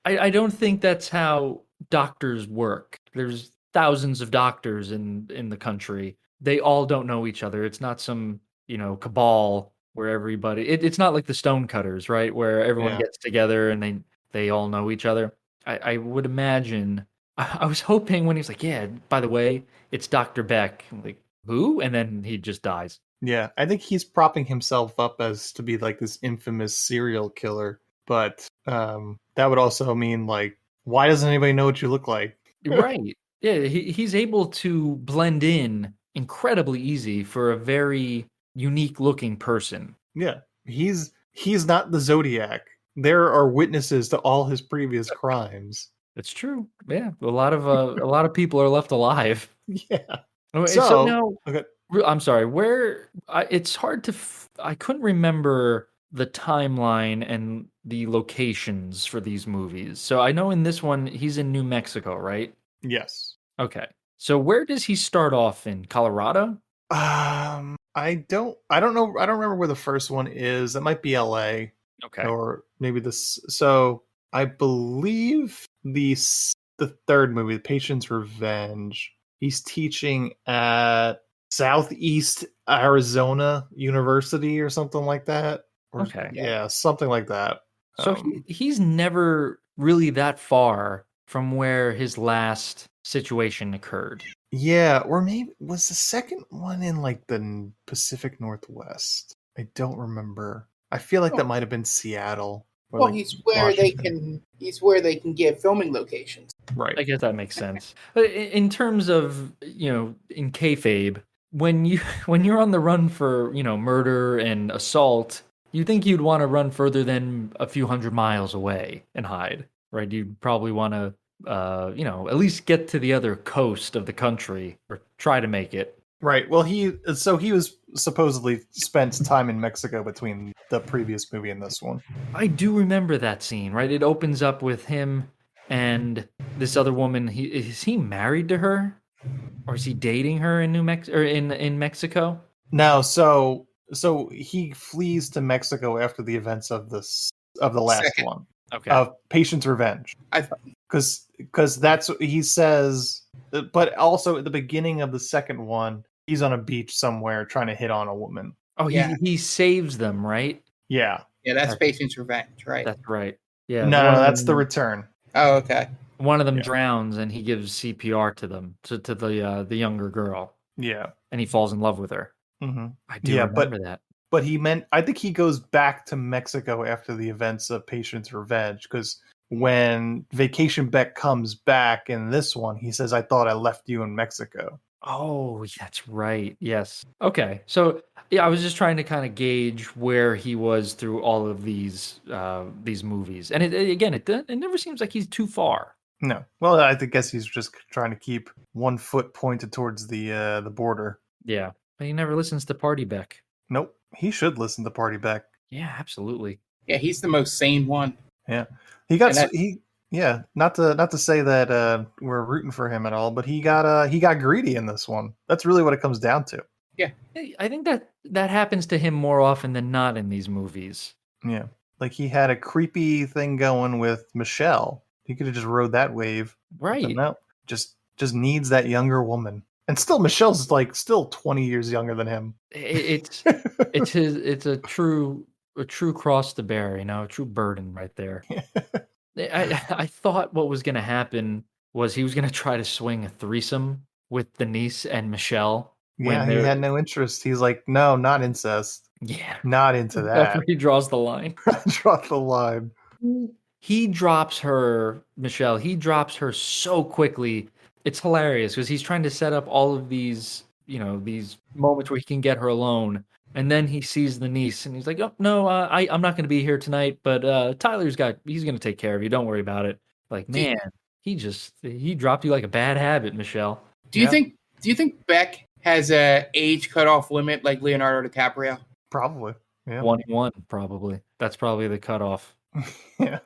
S8: I don't think that's how doctors work. There's thousands of doctors in the country. They all don't know each other. It's not some, cabal where everybody... It's not like the Stonecutters, right? Where everyone gets together and they all know each other. I would imagine... I was hoping when he was like, yeah, by the way, it's Dr. Beck. I'm like, who? And then he just dies.
S4: Yeah, I think he's propping himself up as to be like this infamous serial killer, but that would also mean, like, why doesn't anybody know what you look like?
S8: Right. Yeah, he's able to blend in incredibly easy for a very unique looking person.
S4: Yeah, he's not the Zodiac. There are witnesses to all his previous crimes.
S8: It's true. Yeah, a lot of people are left alive.
S4: Yeah.
S8: So now,
S4: okay.
S8: I'm sorry. It's hard to. I couldn't remember the timeline and the locations for these movies. So I know in this one he's in New Mexico, right?
S4: Yes.
S8: Okay. So where does he start off in Colorado?
S4: I don't know. I don't remember where the first one is. It might be L.A.
S8: Okay.
S4: Or maybe this. So I believe the third movie, The Patient's Revenge. He's teaching at Southeast Arizona University or something like that.
S8: Okay.
S4: Yeah, something like that.
S8: So he's never really that far from where his last situation occurred.
S4: Yeah, or maybe was the second one in like the Pacific Northwest? I don't remember. I feel like that might have been Seattle.
S10: Well, like he's where they can get filming locations.
S4: Right.
S8: I guess that makes sense. But in terms of, in kayfabe, when you're on the run for, murder and assault, you think you'd want to run further than a few hundred miles away and hide, right? You'd probably want to, at least get to the other coast of the country or try to make it.
S4: Right. Well, he was supposedly spent time in Mexico between the previous movie and this one.
S8: I do remember that scene, right? It opens up with him and this other woman. Is he married to her, or is he dating her in in Mexico?
S4: No. So he flees to Mexico after the events of the last one.
S8: Okay.
S4: Of Patient's Revenge. Because that's what he says. But also at the beginning of the second one, he's on a beach somewhere trying to hit on a woman.
S8: Oh, yeah. He saves them, right?
S4: Yeah.
S10: Yeah, that's Patient's Revenge, right?
S8: That's right. Yeah.
S4: No, that's The Return.
S10: Oh, okay.
S8: One of them
S4: Yeah.
S8: drowns, and he gives CPR to them, to the younger girl,
S4: Yeah.
S8: and he falls in love with her.
S4: hmm
S8: I do
S4: Yeah,
S8: remember that.
S4: but I think he goes back to Mexico after the events of Patient's Revenge, because when Vacation Beck comes back in this one, he says, I thought I left you in Mexico.
S8: Oh, that's right. Yes. Okay. So yeah, I was just trying to kind of gauge where he was through all of these movies, and it never seems like he's too far.
S4: No. Well, I guess he's just trying to keep one foot pointed towards the border.
S8: Yeah, but he never listens to Party Beck.
S4: Nope. He should listen to Party Beck.
S8: Yeah, absolutely.
S10: Yeah, he's the most sane one.
S4: Yeah. He got
S10: And that-
S4: yeah, not to say that we're rooting for him at all, but he got greedy in this one. That's really what it comes down to.
S10: Yeah.
S8: I think that happens to him more often than not in these movies.
S4: Yeah. Like he had a creepy thing going with Michelle. He could have just rode that wave.
S8: Right.
S4: But no, just needs that younger woman. And still Michelle's like still 20 years younger than him.
S8: It's a true cross to bear, a true burden right there. I thought what was going to happen was he was going to try to swing a threesome with Denise and Michelle.
S4: Yeah, he had no interest. He's like, no, not incest.
S8: Yeah.
S4: Not into that.
S8: That's where he draws the line.
S4: Draw the line.
S8: He drops her, Michelle, he drops her so quickly. It's hilarious because he's trying to set up all of these, these moments where he can get her alone. And then he sees the niece and he's like, oh, no, I'm not going to be here tonight, but he's going to take care of you. Don't worry about it. Like, man, he dropped you like a bad habit, Michelle.
S10: Do you think Beck has a age cutoff limit like Leonardo DiCaprio?
S4: Probably. Yeah.
S8: 21, probably. That's probably the cutoff.
S4: Yeah.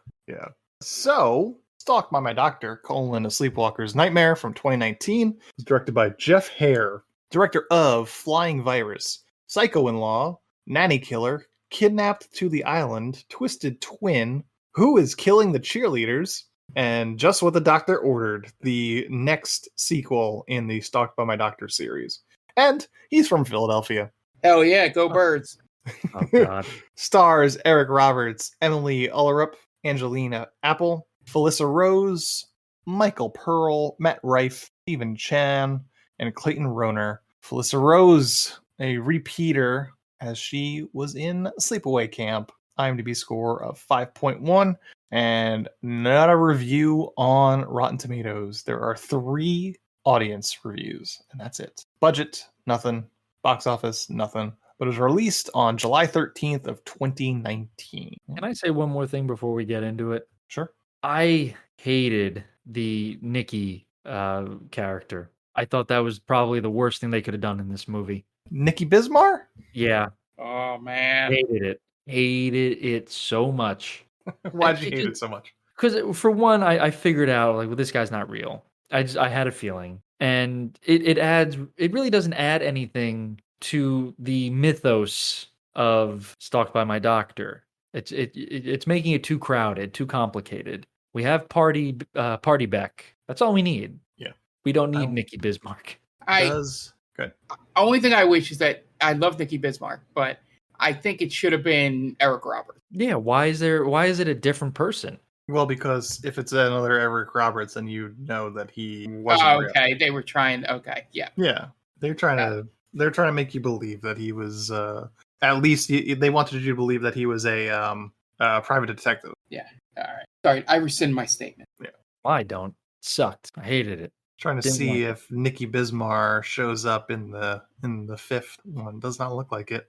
S4: So, Stalked by My Doctor, A Sleepwalker's Nightmare from 2019 was directed by Jeff Hare, director of Flying Virus, Psycho-in-Law, Nanny Killer, Kidnapped to the Island, Twisted Twin, Who is Killing the Cheerleaders, and Just What the Doctor Ordered, the next sequel in the Stalked by My Doctor series. And he's from Philadelphia.
S10: Hell yeah, go Birds.
S8: Oh, God.
S4: Stars Eric Roberts, Emily Ullerup, Angelina Apple, Felissa Rose, Michael Pearl, Matt Rife, Stephen Chan, and Clayton Roner. Felissa Rose, a repeater, as she was in Sleepaway Camp. IMDb score of 5.1, and not a review on Rotten Tomatoes. There are 3 audience reviews, and that's it. Budget, nothing. Box office, nothing. But it was released on July 13th of 2019.
S8: Can I say one more thing before we get into it?
S4: Sure.
S8: I hated the Nikki character. I thought that was probably the worst thing they could have done in this movie.
S4: Nikki Bismar?
S8: Yeah.
S10: Oh, man.
S8: Hated it so much.
S4: Why'd you hate it so much?
S8: Because for one, I figured out, like, well, this guy's not real. I had a feeling. And it really doesn't add anything to the mythos of Stalked by My Doctor. It's making it too crowded, too complicated. We have Party Beck. That's all we need.
S4: Yeah.
S8: We don't need Nikki Bismarck.
S4: Good.
S10: Only thing I wish is that I love Nikki Bismarck, but I think it should have been Eric Roberts.
S8: Yeah, why is it a different person?
S4: Well, because if it's another Eric Roberts, then you know that he wasn't real.
S10: Okay. They were trying. Okay, yeah.
S4: Yeah, they're trying to make you believe that he was at least they wanted you to believe that he was a private detective.
S10: Yeah. All right. Sorry, I rescind my statement.
S4: Yeah.
S8: I don't. It sucked. I hated it.
S4: Trying to see if Nikki Bismar shows up in the 5th one. Does not look like it.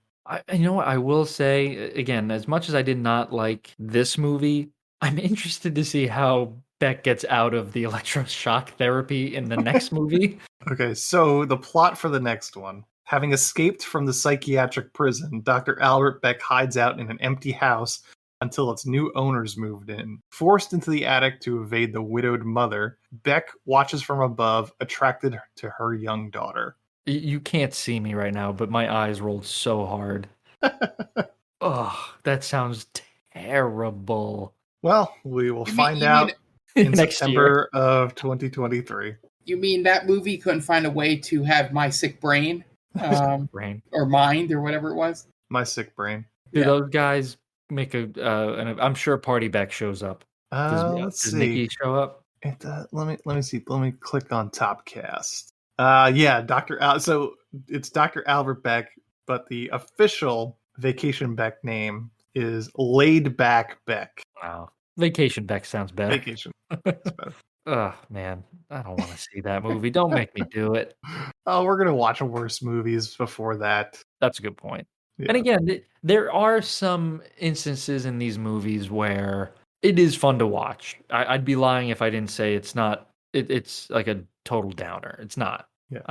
S8: You know what? I will say again, as much as I did not like this movie, I'm interested to see how Beck gets out of the electroshock therapy in the next movie.
S4: Okay, so the plot for the next one. Having escaped from the psychiatric prison, Dr. Albert Beck hides out in an empty house until its new owners moved in. Forced into the attic to evade the widowed mother, Beck watches from above, attracted to her young daughter.
S8: You can't see me right now, but my eyes rolled so hard. Oh, that sounds terrible.
S4: Well, we will find out in
S8: next
S4: September of 2023.
S10: You mean that movie couldn't find a way to have My Sick Brain?
S8: Brain.
S10: Or Mind, or whatever it was?
S4: My Sick Brain.
S8: Do those guys make I'm sure Party Beck shows up.
S4: Let's
S8: does
S4: see.
S8: Nikki show up?
S4: Let me see. Let me click on Top Cast. Yeah, So it's Dr. Albert Beck, but the official Vacation Beck name is Laid Back Beck.
S8: Wow. Vacation Beck sounds better.
S4: Vacation. That's better.
S8: Oh, man. I don't want to see that movie. Don't make me do it.
S4: Oh, we're gonna watch worse movies before that.
S8: That's a good point.
S4: Yeah.
S8: And again, there are some instances in these movies where it is fun to watch. I'd be lying if I didn't say it's not. It's like a total downer. It's not.
S4: Yeah.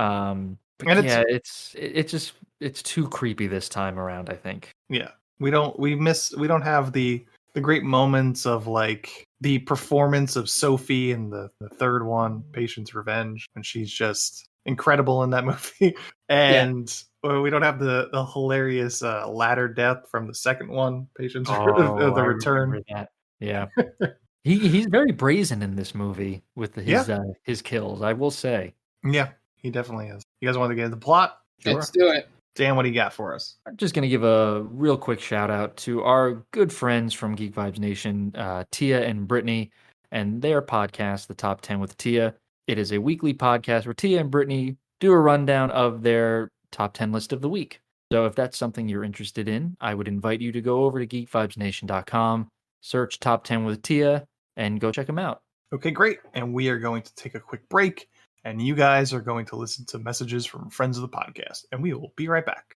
S8: But
S4: And
S8: yeah, it's too creepy this time around, I think.
S4: Yeah, we don't have the great moments of like the performance of Sophie in the third one, Patient's Revenge, and she's just incredible in that movie. And we don't have the hilarious ladder death from the second one, Patient's the
S8: I
S4: Return.
S8: remember that. Yeah. He's very brazen in this movie with his kills, I will say.
S4: Yeah, he definitely is. You guys want to get into the plot?
S10: Let's do it.
S4: Dan, what do you got for us?
S8: I'm just going to give a real quick shout out to our good friends from Geek Vibes Nation, Tia and Brittany, and their podcast, The Top 10 with Tia. It is a weekly podcast where Tia and Brittany do a rundown of their top 10 list of the week. So if that's something you're interested in, I would invite you to go over to geekvibesnation.com, search Top 10 with Tia, and go check them out.
S4: Okay, great. And we are going to take a quick break. And you guys are going to listen to messages from friends of the podcast. And we will be right back.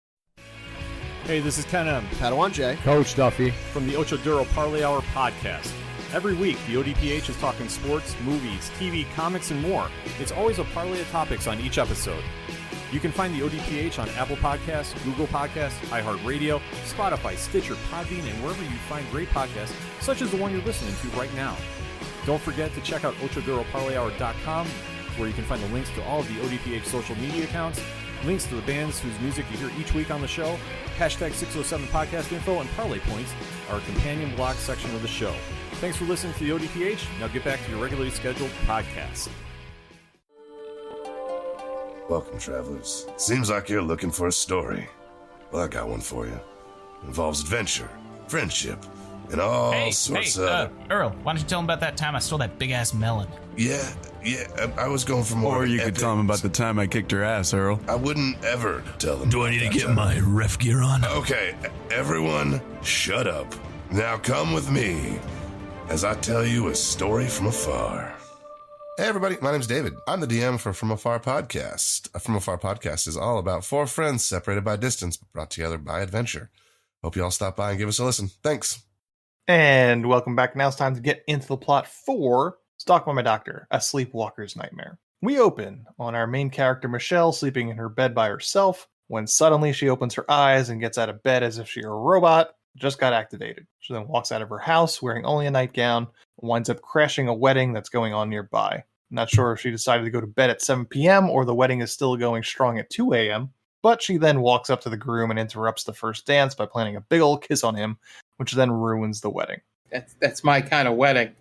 S11: Hey, this is Ken M.
S12: Padawan J.
S11: Coach Duffy. From the Ocho Duro Parlay Hour podcast. Every week, the ODPH is talking sports, movies, TV, comics, and more. It's always a parlay of topics on each episode. You can find the ODPH on Apple Podcasts, Google Podcasts, iHeartRadio, Spotify, Stitcher, Podbean, and wherever you find great podcasts, such as the one you're listening to right now. Don't forget to check out OchoDuroParlayHour.com, where you can find the links to all of the ODPH social media accounts, links to the bands whose music you hear each week on the show, hashtag 607 podcast info, and parlay points, our companion blog section of the show. Thanks for listening to the ODPH. Now get back to your regularly scheduled podcast.
S13: Welcome, travelers. Seems like you're looking for a story. Well, I got one for you. It involves adventure, friendship, and all sorts of...
S14: Earl, why don't you tell him about that time I stole that big-ass melon?
S13: Yeah, I was going for more...
S15: Or you
S13: epic.
S15: could tell him about the time I kicked her ass, Earl.
S13: I wouldn't ever tell them.
S14: Do I need to get my ref gear on?
S13: Okay, everyone, shut up. Now come with me as I tell you a story from afar. Hey everybody, my name's David. I'm the DM for From Afar Podcast. From Afar Podcast is all about four friends separated by distance but brought together by adventure. Hope you all stop by and give us a listen. Thanks.
S4: And welcome back. Now it's time to get into the plot for Stalked by My Doctor, A Sleepwalker's Nightmare. We open on our main character Michelle sleeping in her bed by herself when suddenly she opens her eyes and gets out of bed as if she were a robot. Just got activated. She then walks out of her house wearing only a nightgown and winds up crashing a wedding that's going on nearby. Not sure if she decided to go to bed at 7 p.m. or the wedding is still going strong at 2 a.m., but she then walks up to the groom and interrupts the first dance by planting a big old kiss on him, which then ruins the wedding.
S10: That's my kind of wedding.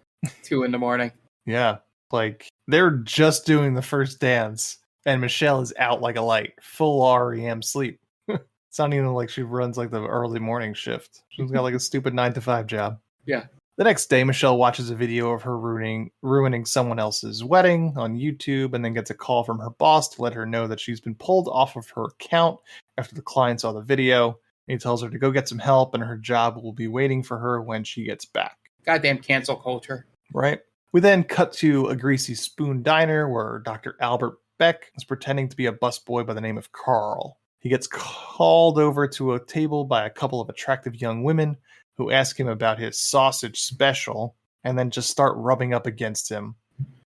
S10: 2 a.m.
S4: Yeah, like they're just doing the first dance and Michelle is out like a light, full REM sleep. It's not even like she runs like the early morning shift. She's got like a stupid 9-to-5 job.
S10: Yeah.
S4: The next day, Michelle watches a video of her ruining someone else's wedding on YouTube and then gets a call from her boss to let her know that she's been pulled off of her account after the client saw the video. He tells her to go get some help and her job will be waiting for her when she gets back.
S10: Goddamn cancel culture.
S4: Right. We then cut to a Greasy Spoon diner where Dr. Albert Beck is pretending to be a busboy by the name of Carl. He gets called over to a table by a couple of attractive young women who ask him about his sausage special and then just start rubbing up against him.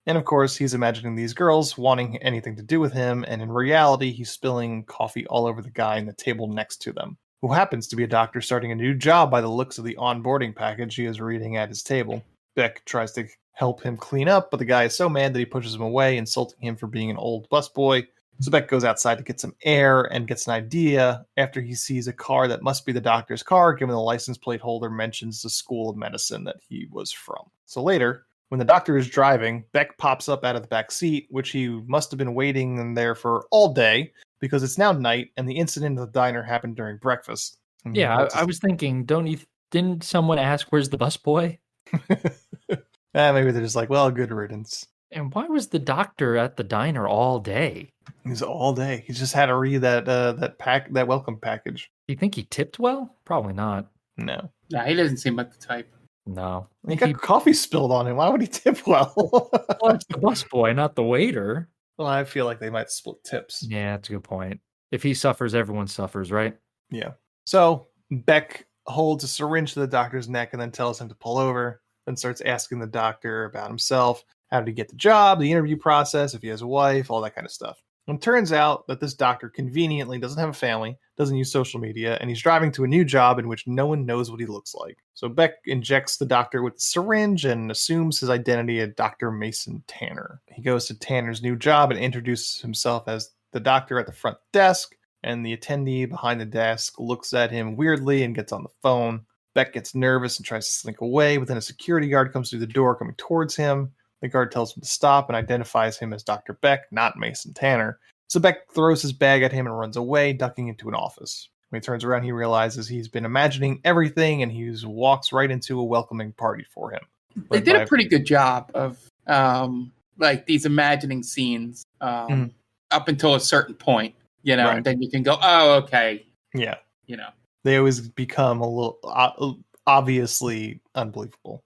S4: And of course, he's imagining these girls wanting anything to do with him, and in reality, he's spilling coffee all over the guy in the table next to them, who happens to be a doctor starting a new job by the looks of the onboarding package he is reading at his table. Beck tries to help him clean up, but the guy is so mad that he pushes him away, insulting him for being an old busboy. So Beck goes outside to get some air and gets an idea after he sees a car that must be the doctor's car, given the license plate holder mentions the school of medicine that he was from. So later, when the doctor is driving, Beck pops up out of the back seat, which he must have been waiting in there for all day, because it's now night and the incident at the diner happened during breakfast.
S8: Yeah, I was thinking, didn't someone ask where's the busboy?
S4: Maybe they're just like, well, good riddance.
S8: And why was the doctor at the diner all day?
S4: He's all day. He just had to read that welcome package.
S8: You think he tipped well? Probably not.
S4: No.
S10: Nah, he doesn't seem like the type.
S8: No.
S4: He got coffee spilled on him. Why would he tip well?
S8: Well, it's the busboy, not the waiter.
S4: Well, I feel like they might split tips.
S8: Yeah, that's a good point. If he suffers, everyone suffers, right?
S4: Yeah. So Beck holds a syringe to the doctor's neck and then tells him to pull over, then starts asking the doctor about himself, how did he get the job, the interview process, if he has a wife, all that kind of stuff. And it turns out that this doctor conveniently doesn't have a family, doesn't use social media, and he's driving to a new job in which no one knows what he looks like. So Beck injects the doctor with the syringe and assumes his identity as Dr. Mason Tanner. He goes to Tanner's new job and introduces himself as the doctor at the front desk, and the attendee behind the desk looks at him weirdly and gets on the phone. Beck gets nervous and tries to slink away, but then a security guard comes through the door coming towards him. The guard tells him to stop and identifies him as Dr. Beck, not Mason Tanner. So Beck throws his bag at him and runs away, ducking into an office. When he turns around, he realizes he's been imagining everything, and he walks right into a welcoming party for him.
S10: They did a pretty good job of like these imagining scenes up until a certain point, you know, and then you can go, oh, okay.
S4: Yeah.
S10: You know.
S4: They always become a little obviously unbelievable.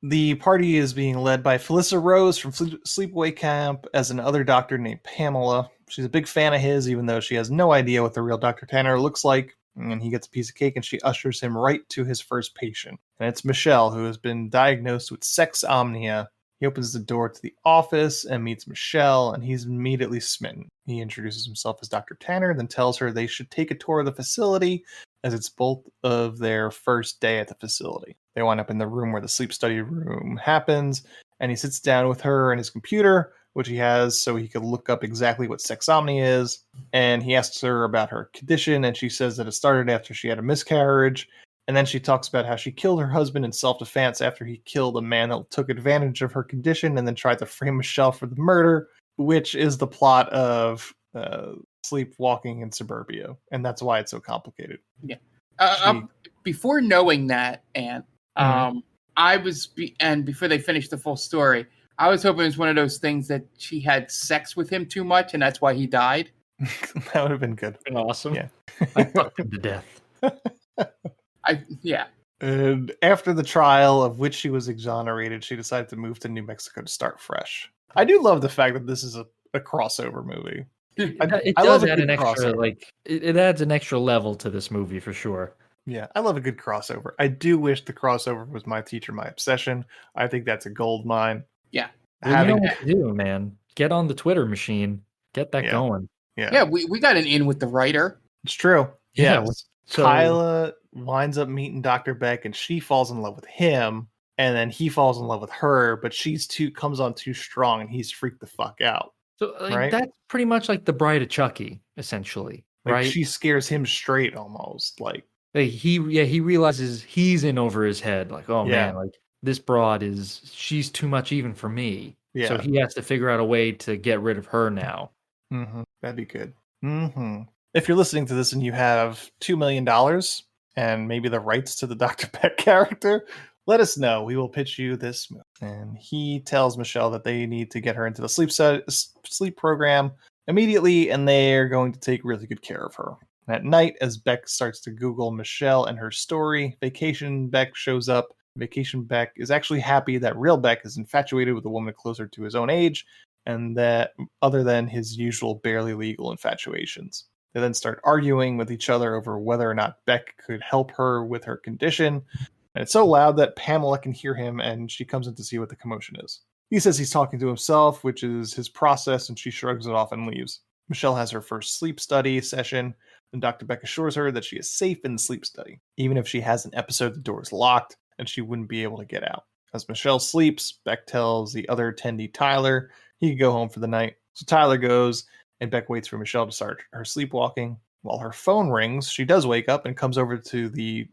S4: The party is being led by Felissa Rose from Sleepaway Camp as an other doctor named Pamela. She's a big fan of his, even though she has no idea what the real Dr. Tanner looks like. And he gets a piece of cake and she ushers him right to his first patient. And it's Michelle, who has been diagnosed with sexomnia. He opens the door to the office and meets Michelle, and he's immediately smitten. He introduces himself as Dr. Tanner, then tells her they should take a tour of the facility, as it's both of their first day at the facility. They wind up in the room where the sleep study room happens, and he sits down with her and his computer, which he has so he could look up exactly what sexomnia is, and he asks her about her condition, and she says that it started after she had a miscarriage. And then she talks about how she killed her husband in self-defense after he killed a man that took advantage of her condition and then tried to frame Michelle for the murder, which is the plot of Sleepwalking in Suburbia. And that's why it's so complicated.
S10: Yeah. Before knowing that, and before they finished the full story, I was hoping it was one of those things that she had sex with him too much and that's why he died.
S4: That would have been good.
S8: Been awesome.
S4: Yeah.
S8: I fucked him to death.
S4: And after the trial of which she was exonerated, she decided to move to New Mexico to start fresh. I do love the fact that this is a crossover movie.
S8: It does add an extra, it adds an extra level to this movie for sure.
S4: Yeah, I love a good crossover. I do wish the crossover was My Teacher, My Obsession. I think that's a gold mine.
S10: Yeah.
S8: Well, you know what to do, man. Get on the Twitter machine. Get that going.
S10: Yeah, we got an in with the writer.
S4: It's true.
S8: Yeah.
S4: Yes.
S8: So
S4: Kyla winds up meeting Dr. Beck, and she falls in love with him, and then he falls in love with her, but comes on too strong, and he's freaked the fuck out.
S8: So
S4: right?
S8: That's pretty much like the Bride of Chucky, essentially, right?
S4: She scares him straight, almost
S8: he realizes he's in over his head. Like, oh man, like this broad she's too much even for me.
S4: Yeah.
S8: So he has to figure out a way to get rid of her now.
S4: Mm-hmm. That'd be good. Mm-hmm. If you're listening to this and you have $2 million and maybe the rights to the Dr. Beck character, let us know. We will pitch you this movie. And he tells Michelle that they need to get her into the sleep program immediately, and they're going to take really good care of her. And at night, as Beck starts to Google Michelle and her story, Vacation Beck shows up. Vacation Beck is actually happy that real Beck is infatuated with a woman closer to his own age, and that other than his usual barely legal infatuations. They then start arguing with each other over whether or not Beck could help her with her condition. And it's so loud that Pamela can hear him, and she comes in to see what the commotion is. He says he's talking to himself, which is his process, and she shrugs it off and leaves. Michelle has her first sleep study session, and Dr. Beck assures her that she is safe in the sleep study. Even if she has an episode, the door is locked, and she wouldn't be able to get out. As Michelle sleeps, Beck tells the other attendee, Tyler, he could go home for the night. So Tyler goes, and Beck waits for Michelle to start her sleepwalking. While her phone rings, she does wake up and comes over to the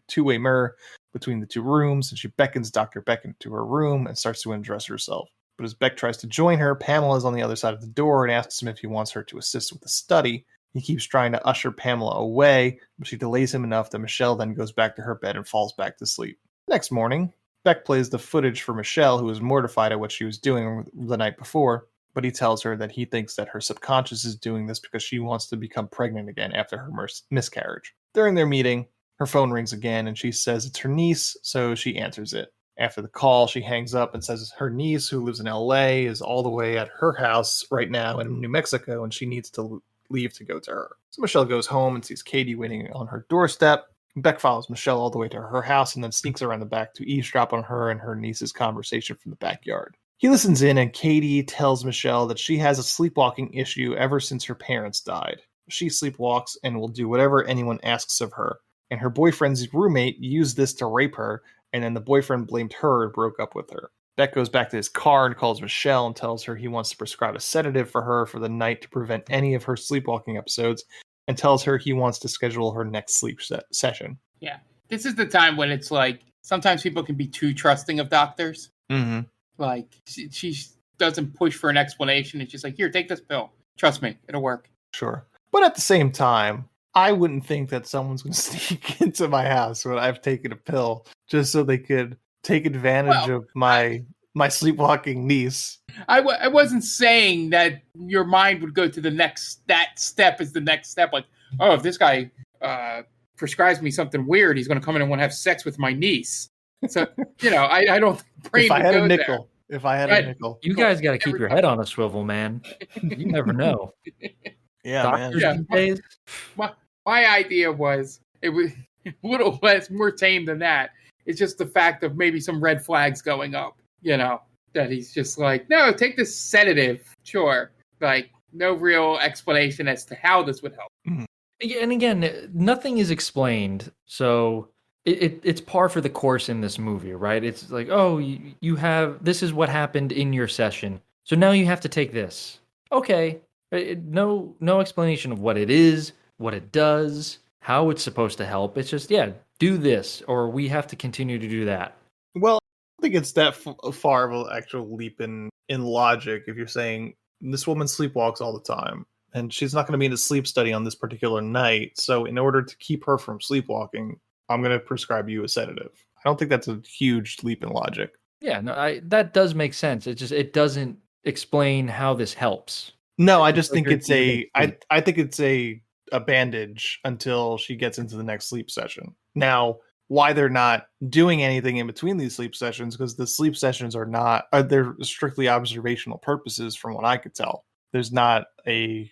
S4: two-way mirror between the two rooms, and she beckons Dr. Beck into her room and starts to undress herself. But as Beck tries to join her, Pamela is on the other side of the door and asks him if he wants her to assist with the study. He keeps trying to usher Pamela away, but she delays him enough that Michelle then goes back to her bed and falls back to sleep. Next morning, Beck plays the footage for Michelle, who is mortified at what she was doing the night before, but he tells her that he thinks that her subconscious is doing this because she wants to become pregnant again after her miscarriage. During their meeting, her phone rings again, and she says it's her niece, so she answers it. After the call, she hangs up and says her niece, who lives in LA, is all the way at her house right now in New Mexico, and she needs to leave to go to her. So Michelle goes home and sees Katie waiting on her doorstep. Beck follows Michelle all the way to her house and then sneaks around the back to eavesdrop on her and her niece's conversation from the backyard. He listens in, and Katie tells Michelle that she has a sleepwalking issue ever since her parents died. She sleepwalks and will do whatever anyone asks of her, and her boyfriend's roommate used this to rape her, and then the boyfriend blamed her and broke up with her. Beck goes back to his car and calls Michelle and tells her he wants to prescribe a sedative for her for the night to prevent any of her sleepwalking episodes, and tells her he wants to schedule her next sleep session.
S10: Yeah. This is the time when it's like, sometimes people can be too trusting of doctors.
S4: Mm-hmm.
S10: Like, she doesn't push for an explanation. It's just like, here, take this pill. Trust me, it'll work.
S4: Sure. But at the same time, I wouldn't think that someone's going to sneak into my house when I've taken a pill just so they could take advantage of my sleepwalking niece.
S10: I wasn't saying that your mind would go to that step is the next step. Like, oh, if this guy prescribes me something weird, he's going to come in and want to have sex with my niece. So, I don't brain
S4: if I had
S10: a
S4: nickel.
S10: There.
S4: If I had a nickel.
S8: You guys got to keep your head on a swivel, man. You never know.
S4: Yeah,
S8: Doctors
S4: man.
S8: these days.
S10: My idea was it was a little less more tame than that. It's just the fact of maybe some red flags going up, that he's just like, no, take this sedative. Sure. Like, no real explanation as to how this would help.
S4: Mm-hmm.
S8: And again, nothing is explained. So it's par for the course in this movie, right? It's like, oh, you have, this is what happened in your session. So now you have to take this. Okay. No explanation of what it is, what it does, how it's supposed to help. It's just, do this, or we have to continue to do that.
S4: Well, I think it's that far of an actual leap in logic if you're saying this woman sleepwalks all the time, and she's not going to be in a sleep study on this particular night. So in order to keep her from sleepwalking, I'm going to prescribe you a sedative. I don't think that's a huge leap in logic.
S8: Yeah, no, that does make sense. It doesn't explain how this helps.
S4: No, I just think it's I think it's a bandage until she gets into the next sleep session. Now, why they're not doing anything in between these sleep sessions, because the sleep sessions they're strictly observational purposes from what I could tell. There's not a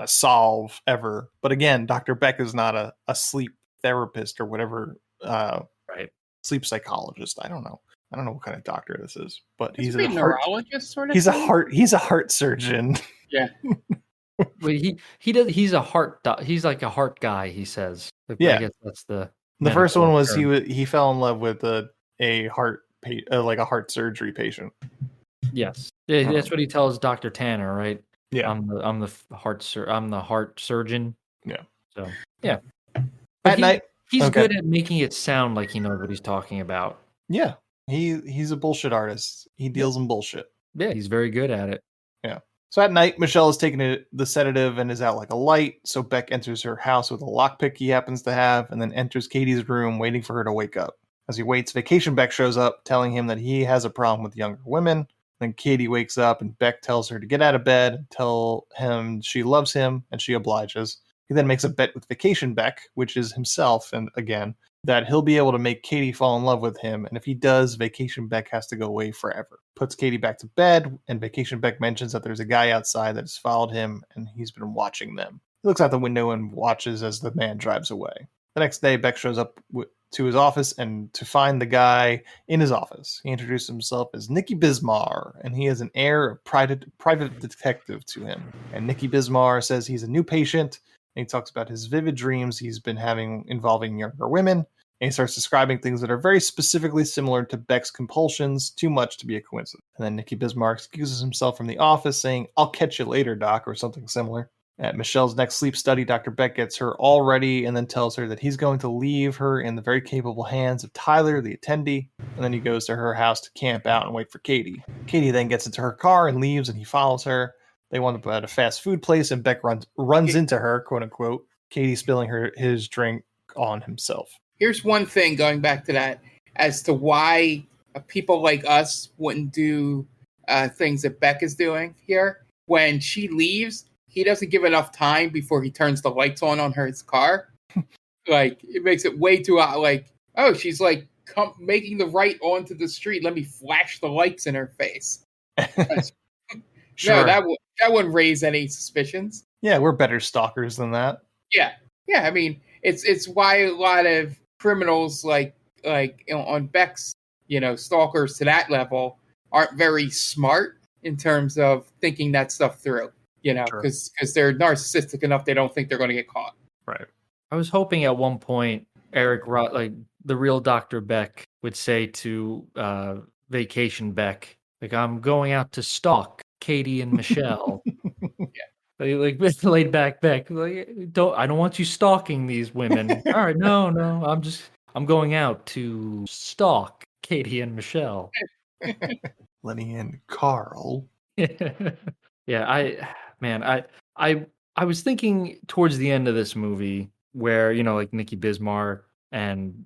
S4: solve ever. But again, Dr. Beck is not a sleep therapist or whatever,
S10: right?
S4: Sleep psychologist. I don't know what kind of doctor this is, but he's
S10: a neurologist sort of.
S4: He's a heart surgeon.
S10: Yeah.
S8: Well, he's a heart he's like a heart guy, he says.
S4: Yeah.
S8: I guess that's the
S4: first one was he fell in love with a heart surgery patient.
S8: Yes. That's what he tells Dr. Tanner, right?
S4: Yeah.
S8: I'm the heart surgeon.
S4: Yeah.
S8: So, yeah.
S4: At night
S8: he's good at making it sound like he knows what he's talking about.
S4: Yeah. He's a bullshit artist. He deals in bullshit.
S8: Yeah, he's very good at it.
S4: Yeah. So at night, Michelle is taking the sedative and is out like a light. So Beck enters her house with a lockpick he happens to have, and then enters Katie's room waiting for her to wake up. As he waits, Vacation Beck shows up, telling him that he has a problem with younger women. Then Katie wakes up, and Beck tells her to get out of bed and tell him she loves him, and she obliges. He then makes a bet with Vacation Beck, which is himself, and again, that he'll be able to make Katie fall in love with him, and if he does, Vacation Beck has to go away forever. Puts Katie back to bed, and Vacation Beck mentions that there's a guy outside that has followed him, and he's been watching them. He looks out the window and watches as the man drives away. The next day, Beck shows up to his office and to find the guy in his office. He introduced himself as Nicky Bismar, and he has an air of private detective to him. And Nicky Bismar says he's a new patient, and he talks about his vivid dreams he's been having involving younger women. And he starts describing things that are very specifically similar to Beck's compulsions, too much to be a coincidence. And then Nicky Bismarck excuses himself from the office, saying, "I'll catch you later, Doc," or something similar. At Michelle's next sleep study, Dr. Beck gets her all ready and then tells her that he's going to leave her in the very capable hands of Tyler, the attendee. And then he goes to her house to camp out and wait for Katie. Katie then gets into her car and leaves, and he follows her. They wind up at a fast food place, and Beck runs into her, quote unquote, Katie spilling his drink on himself.
S10: Here's one thing going back to that as to why people like us wouldn't do things that Beck is doing here. When she leaves, he doesn't give enough time before he turns the lights on his car. Like, it makes it way too like, oh, she's like making the right onto the street. Let me flash the lights in her face.
S4: Sure.
S10: No, that wouldn't raise any suspicions.
S4: Yeah, we're better stalkers than that.
S10: Yeah. I mean, it's why a lot of criminals like on Beck's, stalkers to that level aren't very smart in terms of thinking that stuff through. Because they're narcissistic enough, they don't think they're going to get caught.
S4: Right.
S8: I was hoping at one point like the real Dr. Beck would say to Vacation Beck, like, I'm going out to stalk Katie and Michelle. Like laid back Beck. Like, I don't want you stalking these women. All right, no, I'm going out to stalk Katie and Michelle.
S4: Lenny and Carl.
S8: Yeah, I was thinking towards the end of this movie where, like Nikki Bismarck and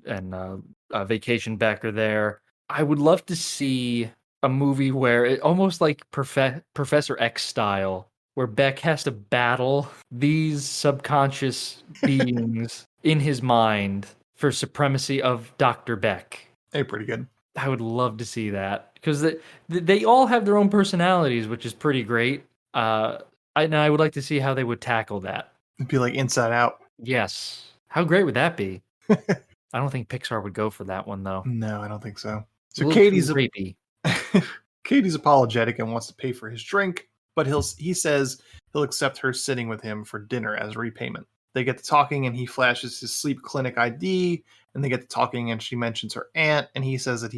S8: Vacation Beck are there. I would love to see a movie where it almost like Professor X style, where Beck has to battle these subconscious beings in his mind for supremacy of Dr. Beck.
S4: Hey, pretty good.
S8: I would love to see that because they all have their own personalities, which is pretty great. I would like to see how they would tackle that.
S4: It'd be like Inside Out.
S8: Yes. How great would that be? I don't think Pixar would go for that one, though.
S4: No, I don't think so. So
S8: Katie's creepy.
S4: Katie's apologetic and wants to pay for his drink, but he says he'll accept her sitting with him for dinner as repayment. They get to talking and he flashes his sleep clinic ID, and they get to talking and she mentions her aunt, and he says that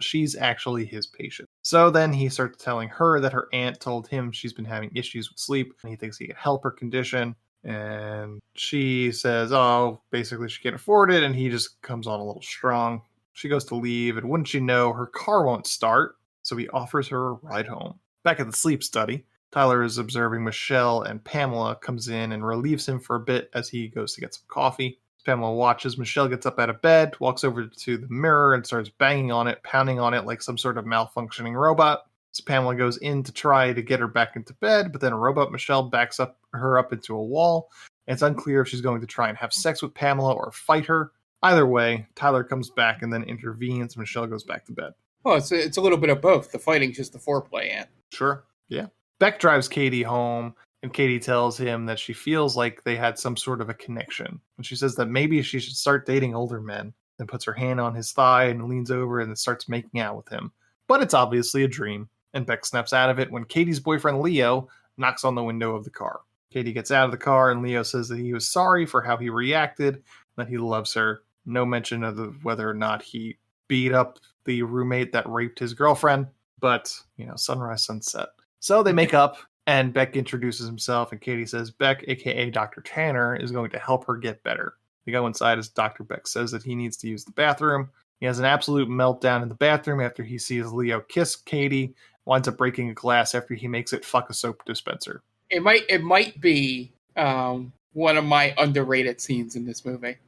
S4: she's actually his patient. So then he starts telling her that her aunt told him she's been having issues with sleep and he thinks he can help her condition. And she says, oh, basically she can't afford it, and he just comes on a little strong. She goes to leave, and wouldn't you know, her car won't start, so he offers her a ride home. Back at the sleep study, Tyler is observing Michelle, and Pamela comes in and relieves him for a bit as he goes to get some coffee. Pamela watches Michelle gets up out of bed, walks over to the mirror and starts banging on it, pounding on it like some sort of malfunctioning robot. So Pamela goes in to try to get her back into bed, but then robot Michelle backs her up into a wall. And it's unclear if she's going to try and have sex with Pamela or fight her. Either way, Tyler comes back and then intervenes. Michelle goes back to bed.
S10: Oh, it's a little bit of both. The fighting's just the foreplay, Aunt.
S4: Sure, yeah. Beck drives Katie home, and Katie tells him that she feels like they had some sort of a connection. And she says that maybe she should start dating older men. Then puts her hand on his thigh and leans over and starts making out with him. But it's obviously a dream. And Beck snaps out of it when Katie's boyfriend Leo knocks on the window of the car. Katie gets out of the car and Leo says that he was sorry for how he reacted, that he loves her. No mention of whether or not he beat up the roommate that raped his girlfriend, but, sunrise, sunset. So they make up, and Beck introduces himself, and Katie says Beck, aka Dr. Tanner, is going to help her get better. They go inside as Dr. Beck says that he needs to use the bathroom. He has an absolute meltdown in the bathroom after he sees Leo kiss Katie, winds up breaking a glass after he makes it fuck a soap dispenser.
S10: It might be one of my underrated scenes in this movie.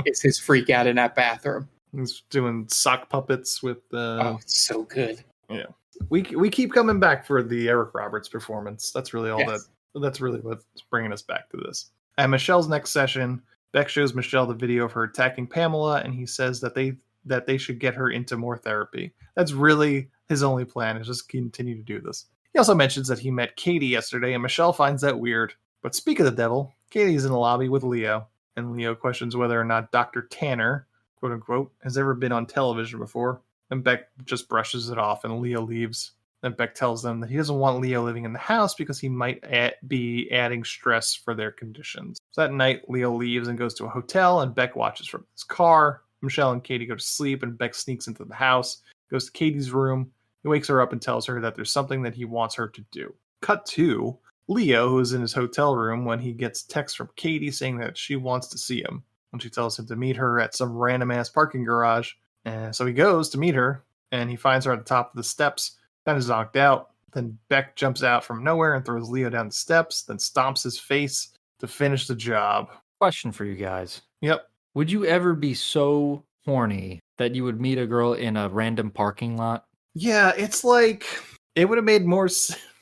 S10: It's his freak out in that bathroom.
S4: He's doing sock puppets with
S10: oh, it's so good.
S4: Yeah. We keep coming back for the Eric Roberts performance. That's really all
S10: Yes.
S4: that's really what's bringing us back to this. At Michelle's next session, Beck shows Michelle the video of her attacking Pamela, and he says that they should get her into more therapy. That's really his only plan, is just continue to do this. He also mentions that he met Katie yesterday, and Michelle finds that weird. But speak of the devil, Katie's in the lobby with Leo, and Leo questions whether or not Dr. Tanner, quote unquote, has ever been on television before. And Beck just brushes it off, and Leo leaves. Then Beck tells them that he doesn't want Leo living in the house because he might be adding stress for their conditions. So that night, Leo leaves and goes to a hotel, and Beck watches from his car. Michelle and Katie go to sleep, and Beck sneaks into the house, goes to Katie's room. He wakes her up and tells her that there's something that he wants her to do. Cut to Leo, who is in his hotel room when he gets text from Katie saying that she wants to see him. And she tells him to meet her at some random-ass parking garage. And so he goes to meet her, and he finds her at the top of the steps, kind of knocked out. Then Beck jumps out from nowhere and throws Leo down the steps, then stomps his face to finish the job.
S8: Question for you guys.
S4: Yep.
S8: Would you ever be so horny that you would meet a girl in a random parking lot.
S4: Yeah, it's like it would have made more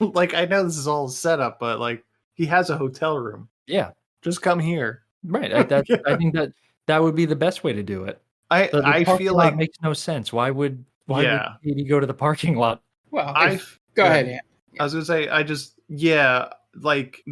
S4: like I know this is all set up, but like he has a hotel room.
S8: Yeah.
S4: Just come here.
S8: Right. I think that would be the best way to do it. The
S4: I
S8: parking
S4: feel
S8: lot
S4: like
S8: makes no sense. Why would
S4: Yeah.
S8: Katie go to the parking lot?
S10: Well,
S4: go
S10: ahead, Ann.
S4: I was gonna say like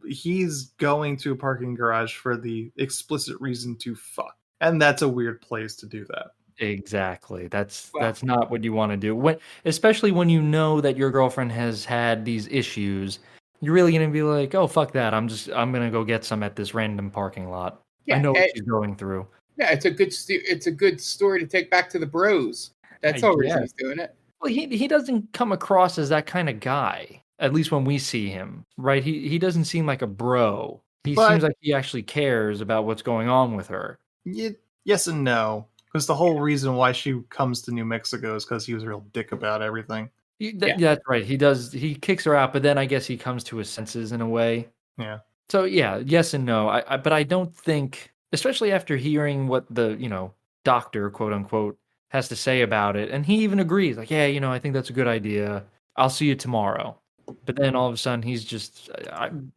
S4: he's going to a parking garage for the explicit reason to fuck. And that's a weird place to do that.
S8: Exactly. That's not what you want to do. Especially when you know that your girlfriend has had these issues, you're really gonna be like, oh fuck that. I'm gonna go get some at this random parking lot. I know what she's going through.
S10: Yeah, it's a good story to take back to the bros. That's the reason he's doing it.
S8: Well, he doesn't come across as that kind of guy. At least when we see him, right? He doesn't seem like a bro. He seems like he actually cares about what's going on with her.
S4: Yes and no. Because the whole reason why she comes to New Mexico is because he was a real dick about everything.
S8: Yeah, that's right. He kicks her out, but then I guess he comes to his senses in a way.
S4: Yeah.
S8: So yeah, yes and no. But I don't think, especially after hearing what the doctor, quote unquote, has to say about it, and he even agrees, like, yeah, I think that's a good idea. I'll see you tomorrow. But then all of a sudden, he's just,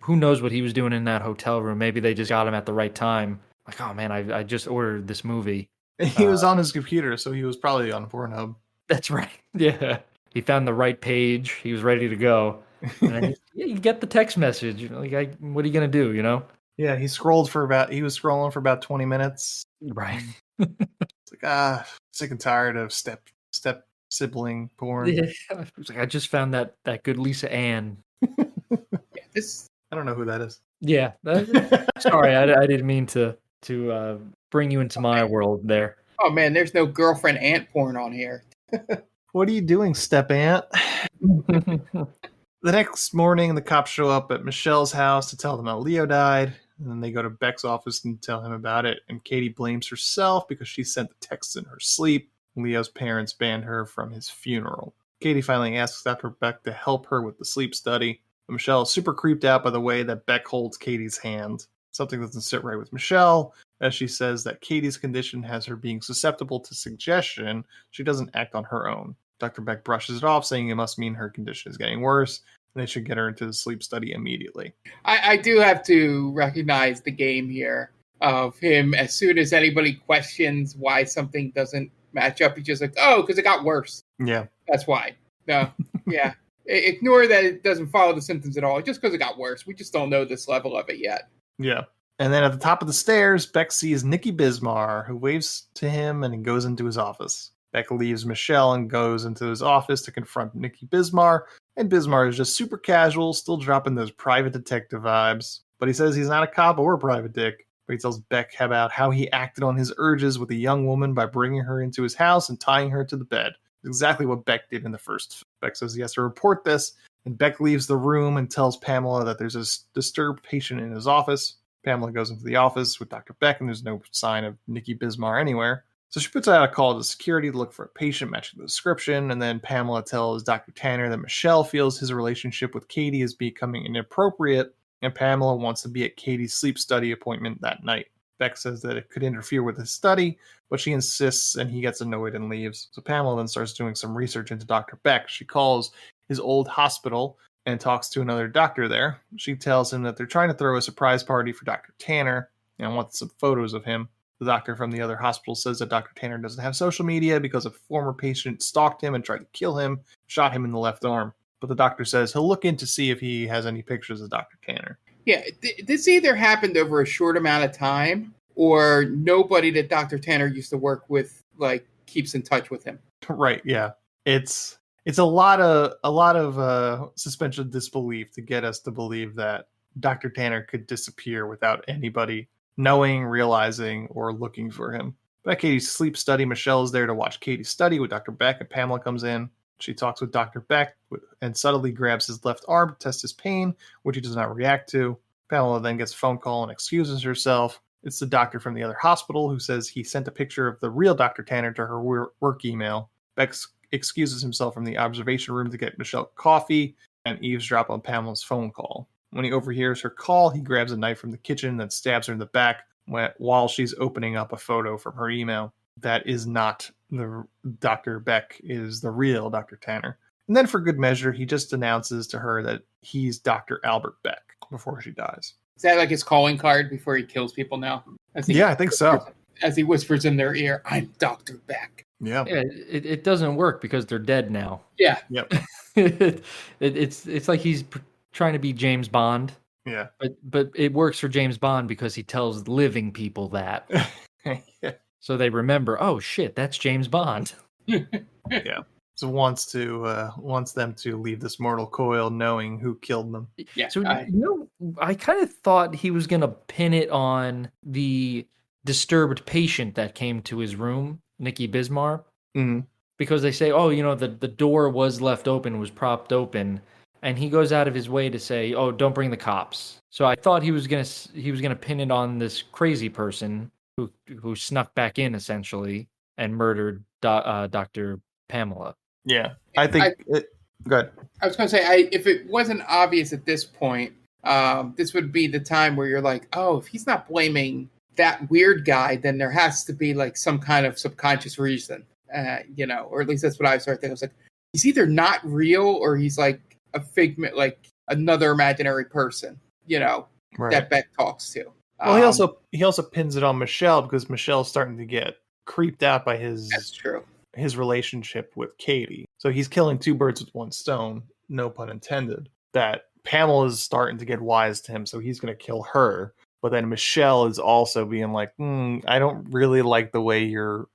S8: who knows what he was doing in that hotel room? Maybe they just got him at the right time. Like, oh man, I just ordered this movie.
S4: He was on his computer, so he was probably on Pornhub.
S8: That's right. Yeah. He found the right page. He was ready to go. And then you get the text message. Like, what are you going to do,
S4: Yeah, he was scrolling for about 20 minutes.
S8: Right.
S4: It's like, sick and tired of step sibling porn.
S8: Yeah. It's like, I just found that good Lisa Ann.
S4: I don't know who that is.
S8: Yeah. Sorry, I didn't mean to bring you into my world there.
S10: Oh man, there's no girlfriend aunt porn on here.
S4: What are you doing, step aunt? The next morning, the cops show up at Michelle's house to tell them that Leo died. And then they go to Beck's office and tell him about it. And Katie blames herself because she sent the texts in her sleep. Leo's parents banned her from his funeral. Katie finally asks Dr. Beck to help her with the sleep study. But Michelle is super creeped out by the way that Beck holds Katie's hand. Something doesn't sit right with Michelle, as she says that Katie's condition has her being susceptible to suggestion. She doesn't act on her own. Dr. Beck brushes it off, saying it must mean her condition is getting worse, and they should get her into the sleep study immediately.
S10: I do have to recognize the game here of him. As soon as anybody questions why something doesn't match up, he's just like, oh, because it got worse.
S4: Yeah.
S10: That's why. No, yeah. Ignore that it doesn't follow the symptoms at all. Just because it got worse. We just don't know this level of it yet.
S4: Yeah. And then at the top of the stairs, Beck sees Nikki Bismar, who waves to him and he goes into his office. Beck leaves Michelle and goes into his office to confront Nikki Bismar, and Bismar is just super casual, still dropping those private detective vibes. But he says he's not a cop or a private dick. But he tells Beck about how he acted on his urges with a young woman by bringing her into his house and tying her to the bed. Exactly what Beck did in the first. Beck says he has to report this, and Beck leaves the room and tells Pamela that there's a disturbed patient in his office. Pamela goes into the office with Dr. Beck, and there's no sign of Nikki Bismar anywhere. So she puts out a call to security to look for a patient matching the description, and then Pamela tells Dr. Tanner that Michelle feels his relationship with Katie is becoming inappropriate, and Pamela wants to be at Katie's sleep study appointment that night. Beck says that it could interfere with his study, but she insists, and he gets annoyed and leaves. So Pamela then starts doing some research into Dr. Beck. She calls his old hospital and talks to another doctor there. She tells him that they're trying to throw a surprise party for Dr. Tanner and wants some photos of him. The doctor from the other hospital says that Dr. Tanner doesn't have social media because a former patient stalked him and tried to kill him, shot him in the left arm. But the doctor says he'll look in to see if he has any pictures of Dr. Tanner.
S10: Yeah, this either happened over a short amount of time or nobody that Dr. Tanner used to work with keeps in touch with him.
S4: Right, yeah. It's a lot of suspension of disbelief to get us to believe that Dr. Tanner could disappear without anybody knowing, realizing, or looking for him. But at Katie's sleep study, Michelle is there to watch Katie study with Dr. Beck, and Pamela comes in. She talks with Dr. Beck and subtly grabs his left arm to test his pain, which he does not react to. Pamela then gets a phone call and excuses herself. It's the doctor from the other hospital who says he sent a picture of the real Dr. Tanner to her work email. Beck excuses himself from the observation room to get Michelle coffee and eavesdrop on Pamela's phone call. When he overhears her call, he grabs a knife from the kitchen and stabs her in the back while she's opening up a photo from her email. that is not the Dr. Beck, is the real Dr. Tanner. And then for good measure, he just announces to her that he's Dr. Albert Beck before she dies.
S10: Is that like his calling card before he kills people now?
S4: Yeah, I think so.
S10: As he whispers in their ear, I'm Dr. Beck.
S4: Yeah.
S8: It doesn't work because they're dead now.
S10: Yeah.
S4: Yep.
S8: It's like he's trying to be James Bond.
S4: Yeah.
S8: But it works for James Bond because he tells living people that. So they remember, oh shit, that's James Bond.
S4: Yeah. So wants them to leave this mortal coil knowing who killed them.
S10: Yeah.
S8: So I kind of thought he was gonna pin it on the disturbed patient that came to his room, Nikki Bismarck.
S4: Mm-hmm.
S8: Because they say, oh, the door was left open, was propped open, and he goes out of his way to say, oh, don't bring the cops. So I thought he was gonna pin it on this crazy person who snuck back in essentially and murdered Dr. Pamela.
S4: Yeah, I think. Go ahead.
S10: I was going to say, if it wasn't obvious at this point, this would be the time where you're like, oh, if he's not blaming that weird guy, then there has to be like some kind of subconscious reason, or at least that's what I started thinking. I was like, he's either not real or he's like a figment, like another imaginary person,
S4: Right.
S10: that Beck talks to.
S4: Well, he also pins it on Michelle because Michelle's starting to get creeped out by
S10: That's true.
S4: his relationship with Katie. So he's killing two birds with one stone, no pun intended. That Pamela's starting to get wise to him, so he's going to kill her. But then Michelle is also being like, I don't really like the way you're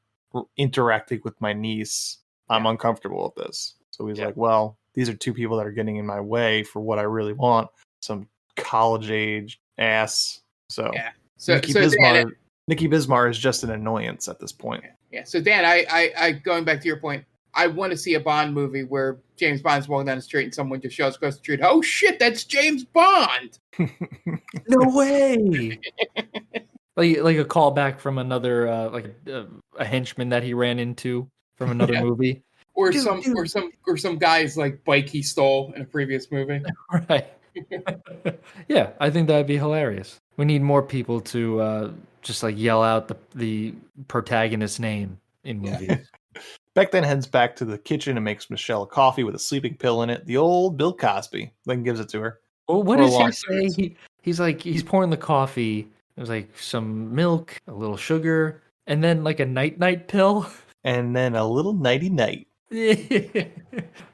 S4: interacting with my niece. I'm uncomfortable with this. So he's like, well, these are two people that are getting in my way for what I really want. Some college-age ass. So, Nikki Bismarck is just an annoyance at this point.
S10: Yeah. So Dan, I going back to your point, I want to see a Bond movie where James Bond's walking down the street and someone just shows across the street, oh shit, that's James Bond.
S8: No way. like a callback from another a henchman that he ran into from another movie.
S10: Or some guy's like bike he stole in a previous movie.
S8: Right. Yeah, I think that'd be hilarious. We need more people to just like yell out the protagonist's name in movies.
S4: Beck then heads back to the kitchen and makes Michelle a coffee with a sleeping pill in it. The old Bill Cosby. Then gives it to her.
S8: Well, what does he say? He's pouring the coffee. There's like some milk, a little sugar, and then like a night pill.
S4: And then a little nighty-night.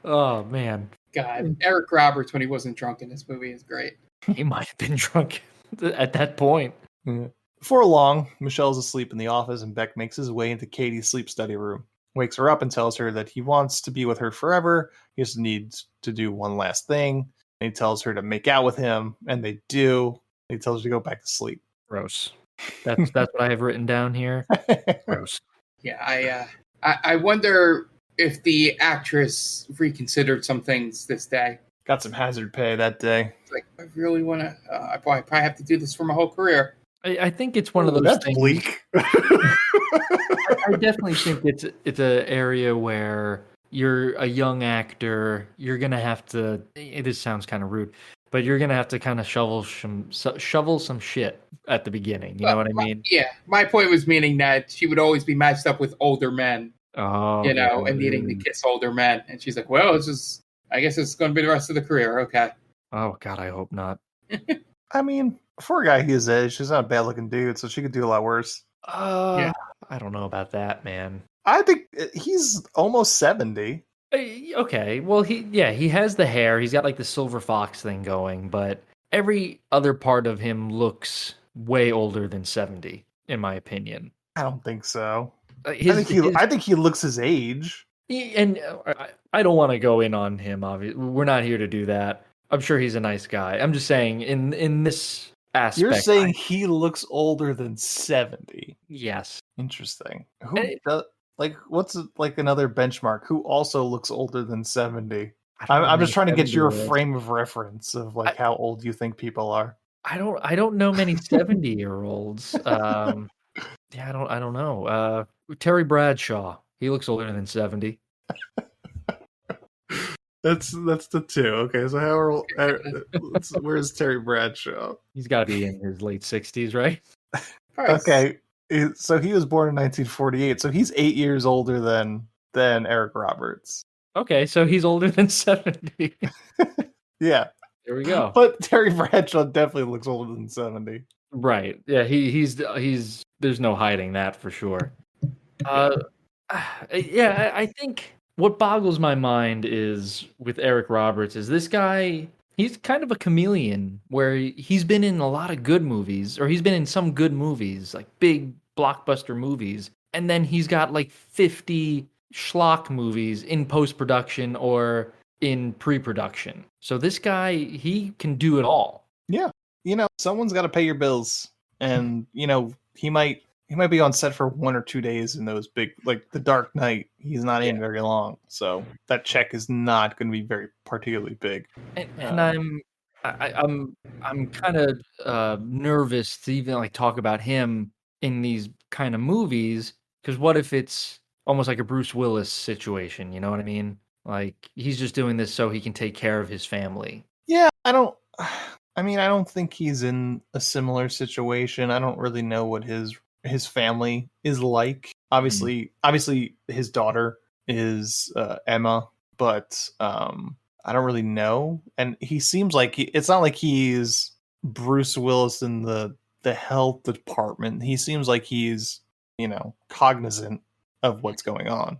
S8: Oh, man.
S10: God, Eric Roberts when he wasn't drunk in this movie is great.
S8: He might have been drunk at that point.
S4: Yeah. Before long, Michelle's asleep in the office and Beck makes his way into Katie's sleep study room. Wakes her up and tells her that he wants to be with her forever. He just needs to do one last thing. And he tells her to make out with him, and they do. He tells her to go back to sleep.
S8: Gross. That's what I have written down here. Gross.
S10: Yeah, I wonder if the actress reconsidered some things this day.
S4: Got some hazard pay that day.
S10: It's like, I really want to. I probably have to do this for my whole career.
S8: I think it's one of those
S4: that's
S8: things.
S4: Bleak.
S8: I definitely think it's an area where you're a young actor. You're gonna have to. This sounds kind of rude, but you're gonna have to kind of shovel some shit at the beginning. You know what I mean?
S10: Yeah, my point was meaning that she would always be matched up with older men.
S8: Oh,
S10: and needing to kiss older men, and she's like, "Well, I guess it's going to be the rest of the career." Okay.
S8: Oh God, I hope not.
S4: I mean, for a guy his age, she's not a bad-looking dude, so she could do a lot worse.
S8: I don't know about that, man.
S4: I think he's almost 70.
S8: Okay, well, he has the hair. He's got like the silver fox thing going, but every other part of him looks way older than 70, in my opinion.
S4: I don't think so. I think he looks his age.
S8: And I don't want to go in on him. Obviously, we're not here to do that. I'm sure he's a nice guy. I'm just saying in this aspect.
S4: You're saying he looks older than 70.
S8: Yes.
S4: Interesting. What's like another benchmark? Who also looks older than 70? I'm just trying to get your frame of reference of like how old you think people are.
S8: I don't know many 70-year-olds. Yeah, I don't know. Terry Bradshaw. He looks older than 70.
S4: That's the two. Okay, so where's Terry Bradshaw?
S8: He's got to be in his late 60s, right?
S4: Okay, So he was born in 1948. So he's 8 years older than Eric Roberts.
S8: Okay, so he's older than 70.
S4: Yeah.
S8: There we go.
S4: But Terry Bradshaw definitely looks older than 70.
S8: Right. Yeah, he's there's no hiding that for sure. Yeah, I think what boggles my mind is with Eric Roberts is this guy, he's kind of a chameleon where he's been in a lot of good movies, or he's been in some good movies, like big blockbuster movies, and then he's got like 50 schlock movies in post-production or in pre-production. So this guy, he can do it all.
S4: Yeah. Someone's got to pay your bills, and he might be on set for 1 or 2 days in those big, like The Dark Knight. He's not in very long, so that check is not going to be very particularly big.
S8: And I'm kind of nervous to even like talk about him in these kind of movies, because what if it's almost like a Bruce Willis situation? You know what I mean? Like he's just doing this so he can take care of his family.
S4: Yeah, I don't think he's in a similar situation. I don't really know what his family is like. Obviously his daughter is Emma, but I don't really know. And he seems like it's not like he's Bruce Willis in the health department. He seems like he's cognizant of what's going on.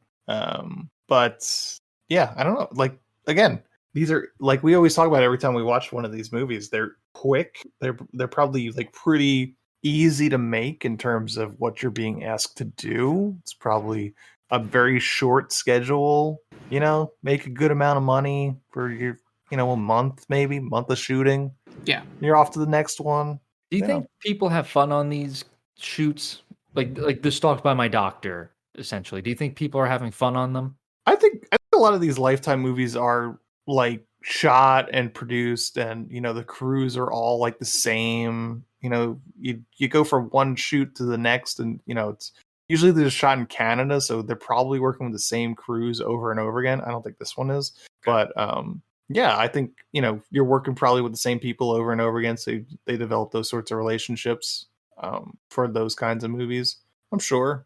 S4: But yeah, I don't know. Like, again, these are, like we always talk about every time we watch one of these movies, they're quick. They're probably like pretty easy to make in terms of what you're being asked to do. It's probably a very short schedule, make a good amount of money for your, a month of shooting.
S10: Yeah.
S4: You're off to the next one.
S8: Do you think people have fun on these shoots? Like the Stalked by My Doctor, essentially. Do you think people are having fun on them?
S4: I think a lot of these Lifetime movies are like shot and produced, and the crews are all like the same. You go from one shoot to the next, and it's usually they're shot in Canada, so they're probably working with the same crews over and over again. I don't think this one is, but yeah, I think you're working probably with the same people over and over again, so they develop those sorts of relationships for those kinds of movies. I'm sure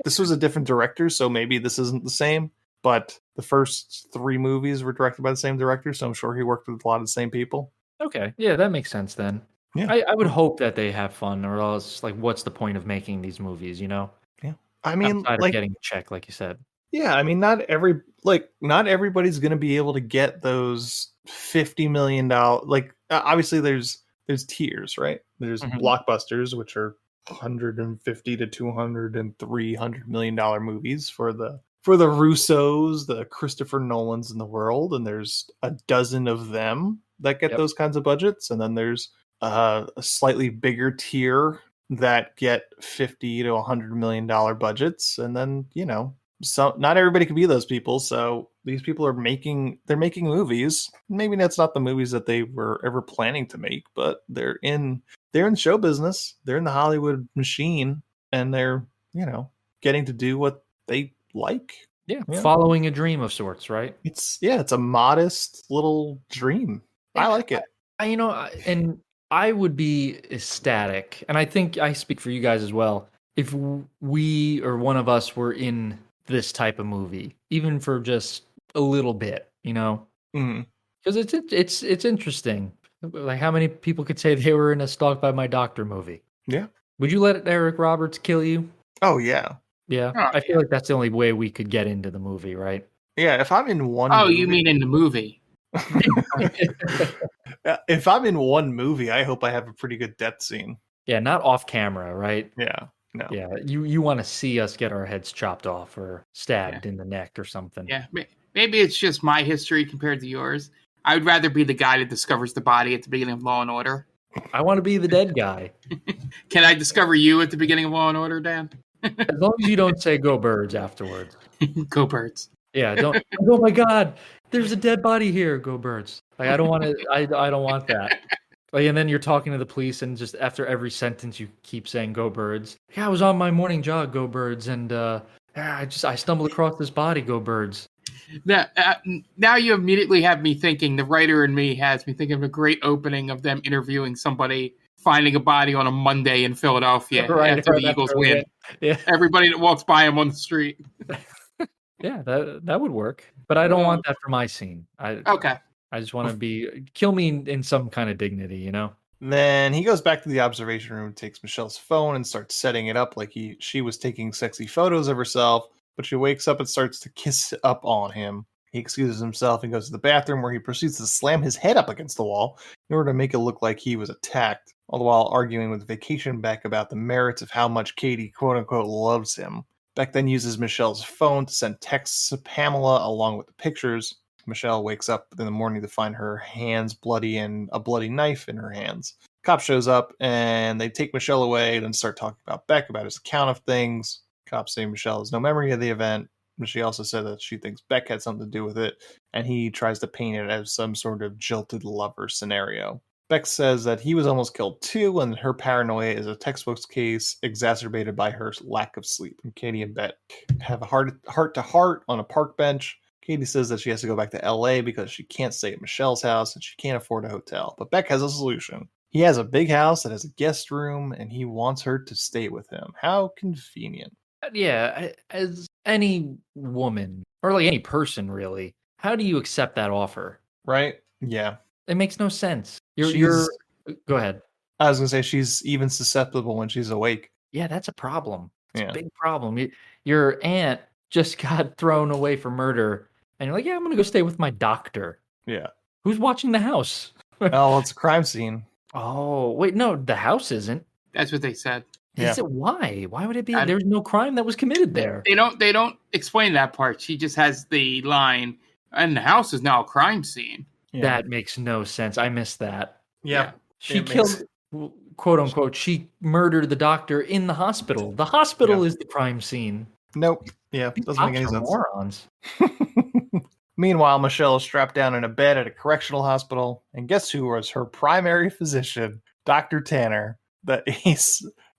S4: this was a different director, so maybe this isn't the same. But the first 3 movies were directed by the same director, so I'm sure he worked with a lot of the same people.
S8: Okay, yeah, that makes sense then.
S4: Yeah.
S8: I would hope that they have fun, or else, like, what's the point of making these movies,
S4: Yeah. I mean,
S8: outside of getting a check, like you said.
S4: Yeah, I mean, not everybody's going to be able to get those $50 million. Like, obviously, there's tiers, right? There's blockbusters, which are 150 to 200 and $300 million movies for the Russos, the Christopher Nolans in the world, and there's a dozen of them that get those kinds of budgets, and then there's a slightly bigger tier that get 50 to $100 million budgets, and then so not everybody can be those people. So these people are making movies. Maybe that's not the movies that they were ever planning to make, but they're in show business. They're in the Hollywood machine, and they're getting to do what they like.
S8: Yeah, following a dream of sorts, right?
S4: It's a modest little dream. I like it.
S8: And I would be ecstatic, and I think I speak for you guys as well, if we or one of us were in this type of movie, even for just a little bit, because it's interesting. Like, how many people could say they were in a Stalked by My Doctor movie?
S4: Yeah.
S8: Would you let Eric Roberts kill you?
S4: Oh yeah.
S8: Yeah, I feel like that's the only way we could get into the movie, right?
S4: Yeah, if I'm in one.
S10: Oh, you mean in the movie?
S4: If I'm in one movie, I hope I have a pretty good death scene.
S8: Yeah, not off camera, right?
S4: Yeah, no.
S8: Yeah, you want to see us get our heads chopped off or stabbed in the neck or something.
S10: Yeah, maybe it's just my history compared to yours. I would rather be the guy that discovers the body at the beginning of Law and Order.
S8: I want to be the dead guy.
S10: Can I discover you at the beginning of Law and Order, Dan?
S8: As long as you don't say "Go Birds" afterwards.
S10: Go Birds.
S8: Yeah, don't. Oh my God, there's a dead body here. Go Birds. Like, I don't want to. I don't want that. Like, and then you're talking to the police, and just after every sentence, you keep saying "Go Birds." Yeah, I was on my morning jog. Go Birds, and I stumbled across this body. Go Birds.
S10: Now you immediately have me thinking. The writer in me has me thinking of a great opening of them interviewing somebody finding a body on a Monday in Philadelphia after the Eagles win.
S8: Yeah.
S10: Everybody that walks by him on the street.
S8: Yeah, that would work. But I don't want that for my scene.
S10: Okay.
S8: I just want to kill me in some kind of dignity, you know?
S4: Then he goes back to the observation room, takes Michelle's phone, and starts setting it up like she was taking sexy photos of herself, but she wakes up and starts to kiss up on him. He excuses himself and goes to the bathroom, where he proceeds to slam his head up against the wall in order to make it look like he was attacked, all the while arguing with Vacation Beck about the merits of how much Katie quote-unquote loves him. Beck then uses Michelle's phone to send texts to Pamela along with the pictures. Michelle wakes up in the morning to find her hands bloody and a bloody knife in her hands. Cop shows up and they take Michelle away, then start talking about Beck, about his account of things. Cops say Michelle has no memory of the event, but she also said that she thinks Beck had something to do with it, and he tries to paint it as some sort of jilted lover scenario. Beck says that he was almost killed too, and her paranoia is a textbook case exacerbated by her lack of sleep. And Katie and Beck have a heart-to-heart on a park bench. Katie says that she has to go back to LA because she can't stay at Michelle's house and she can't afford a hotel. But Beck has a solution. He has a big house that has a guest room and he wants her to stay with him. How convenient.
S8: Yeah, as any woman, or like any person really, how do you accept that offer?
S4: Right? Yeah.
S8: It makes no sense. Go ahead.
S4: I was going to say she's even susceptible when she's awake.
S8: Yeah, that's a problem. It's
S4: a
S8: big problem. Your aunt just got thrown away for murder. And you're like, yeah, I'm going to go stay with my doctor.
S4: Yeah.
S8: Who's watching the house?
S4: Oh, it's a crime scene.
S8: Oh, wait, no, the house isn't.
S10: That's what they said.
S8: Is it why? Why would it be? There's no crime that was committed there.
S10: They don't explain that part. She just has the line, and the house is now a crime scene.
S8: Yeah. That makes no sense. I missed that.
S4: Yeah.
S8: She killed, quote unquote, she murdered the doctor in the hospital. The hospital is the crime scene.
S4: Nope. Yeah, doesn't make any sense.
S8: Morons.
S4: Meanwhile, Michelle is strapped down in a bed at a correctional hospital, and guess who was her primary physician? Dr. Tanner,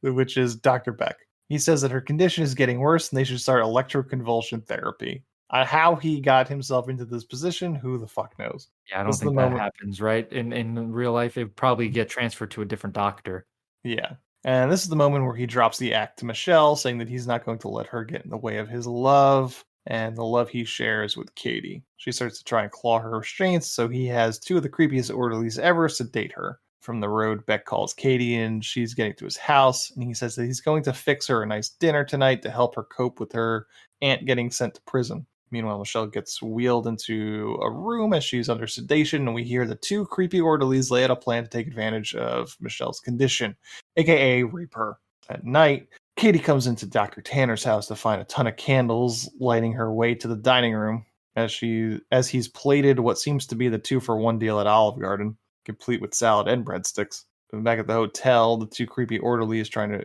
S4: which is Dr. Beck. He says that her condition is getting worse and they should start electroconvulsion therapy. How he got himself into this position, who the fuck knows?
S8: Yeah, I don't think that happens, right? In real life, it would probably get transferred to a different doctor.
S4: Yeah. And this is the moment where he drops the act to Michelle, saying that he's not going to let her get in the way of his love and the love he shares with Katie. She starts to try and claw her restraints, so he has two of the creepiest orderlies ever sedate her. From the road, Beck calls Katie and she's getting to his house, and he says that he's going to fix her a nice dinner tonight to help her cope with her aunt getting sent to prison. Meanwhile, Michelle gets wheeled into a room as she's under sedation, and we hear the two creepy orderlies lay out a plan to take advantage of Michelle's condition, aka rape her. At night, Katie comes into Dr. Tanner's house to find a ton of candles lighting her way to the dining room as he's plated what seems to be the 2-for-1 deal at Olive Garden, complete with salad and breadsticks. And back at the hotel, the two creepy orderlies back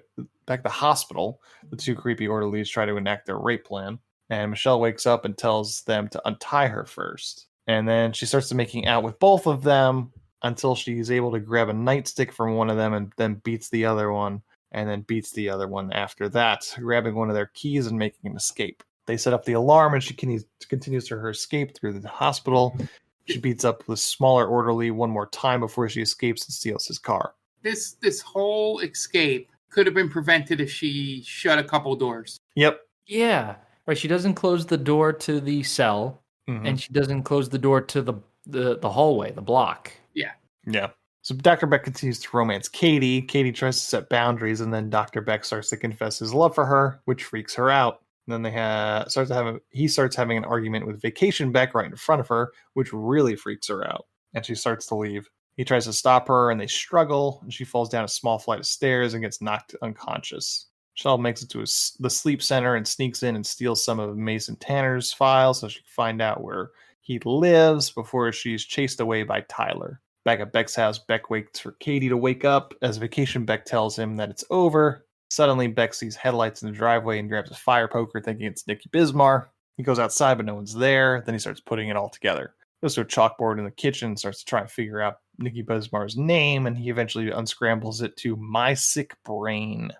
S4: at the hospital, the two creepy orderlies try to enact their rape plan. And Michelle wakes up and tells them to untie her first. And then she starts to making out with both of them until she's able to grab a nightstick from one of them and then beats the other one. And then beats the other one after that, grabbing one of their keys and making an escape. They set up the alarm and she continues her escape through the hospital. She beats up the smaller orderly one more time before she escapes and steals his car.
S10: This whole escape could have been prevented if she shut a couple doors.
S4: Yep.
S8: Yeah. Right. She doesn't close the door to the cell, and she doesn't close the door to the hallway, the block.
S10: Yeah.
S4: Yeah. So Dr. Beck continues to romance Katie. Katie tries to set boundaries, and then Dr. Beck starts to confess his love for her, which freaks her out. And then he starts having an argument with Vacation Beck right in front of her, which really freaks her out. And she starts to leave. He tries to stop her, and they struggle, and she falls down a small flight of stairs and gets knocked unconscious. Michelle makes it to the sleep center and sneaks in and steals some of Mason Tanner's files so she can find out where he lives before she's chased away by Tyler. Back at Beck's house, Beck waits for Katie to wake up as Vacation Beck tells him that it's over. Suddenly, Beck sees headlights in the driveway and grabs a fire poker thinking it's Nikki Bismarck. He goes outside, but no one's there. Then he starts putting it all together. Goes to a chalkboard in the kitchen and starts to try and figure out Nikki Bismarck's name, and he eventually unscrambles it to My Sick Brain.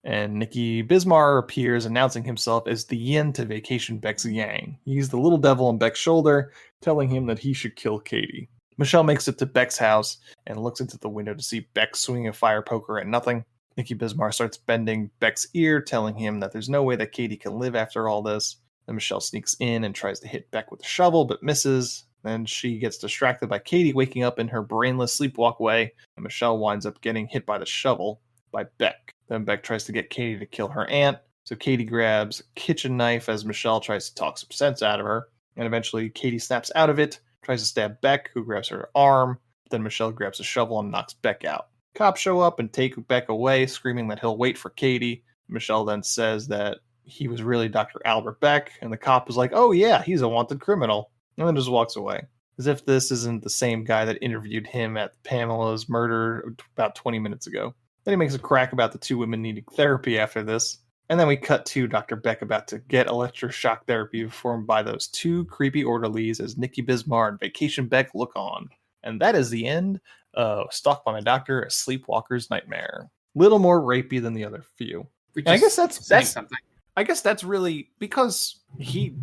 S4: And Nikki Bismarck appears, announcing himself as the yin to Vacation Beck's yang. He's the little devil on Beck's shoulder, telling him that he should kill Katie. Michelle makes it to Beck's house and looks into the window to see Beck swinging a fire poker at nothing. Nikki Bismarck starts bending Beck's ear, telling him that there's no way that Katie can live after all this. Then Michelle sneaks in and tries to hit Beck with a shovel, but misses. Then she gets distracted by Katie waking up in her brainless sleepwalk way, and Michelle winds up getting hit by the shovel by Beck. Then Beck tries to get Katie to kill her aunt, so Katie grabs a kitchen knife as Michelle tries to talk some sense out of her, and eventually Katie snaps out of it, tries to stab Beck, who grabs her arm. Then Michelle grabs a shovel and knocks Beck out. Cops show up and take Beck away, screaming that he'll wait for Katie. Michelle then says that he was really Dr. Albert Beck, and the cop is like, oh yeah, he's a wanted criminal, and then just walks away. As if this isn't the same guy that interviewed him at Pamela's murder about 20 minutes ago. Then he makes a crack about the two women needing therapy after this. And then we cut to Dr. Beck about to get electroshock therapy performed by those two creepy orderlies as Nikki Bismarck and Vacation Beck look on. And that is the end of Stalked by My Doctor, A Sleepwalker's Nightmare. Little more rapey than the other few. I guess that's
S10: something.
S4: I guess that's really because he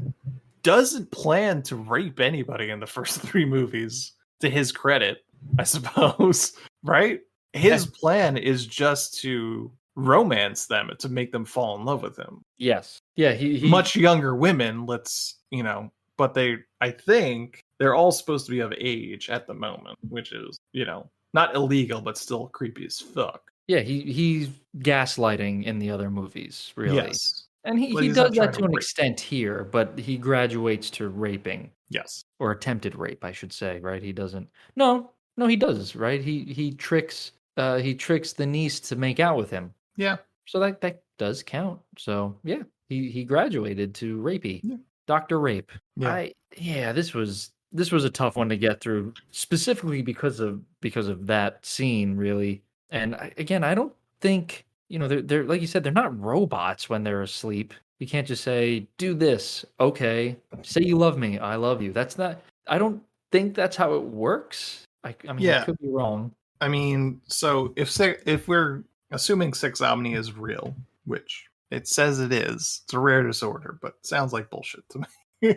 S4: doesn't plan to rape anybody in the first three movies, to his credit, I suppose. Right? His plan is just to romance them, to make them fall in love with him.
S8: Yes. Yeah, he
S4: much younger women, but I think they're all supposed to be of age at the moment, which is, not illegal, but still creepy as fuck.
S8: Yeah, he's gaslighting in the other movies, really.
S4: Yes.
S8: And he does that to an extent here, but he graduates to raping.
S4: Yes.
S8: Or attempted rape, I should say, right? He doesn't. No, he does, right? He tricks the niece to make out with him.
S4: Yeah.
S8: So that does count. So yeah, he graduated to rapey. Yeah. Dr. Rape.
S4: Yeah.
S8: This was a tough one to get through, specifically because of that scene, really. And I don't think, they're like you said, they're not robots when they're asleep. You can't just say, do this. Okay. Say you love me. I love you. I don't think that's how it works. I could be wrong.
S4: I mean, so if we're assuming sexomnia is real, which it says it is, it's a rare disorder, but it sounds like bullshit to me.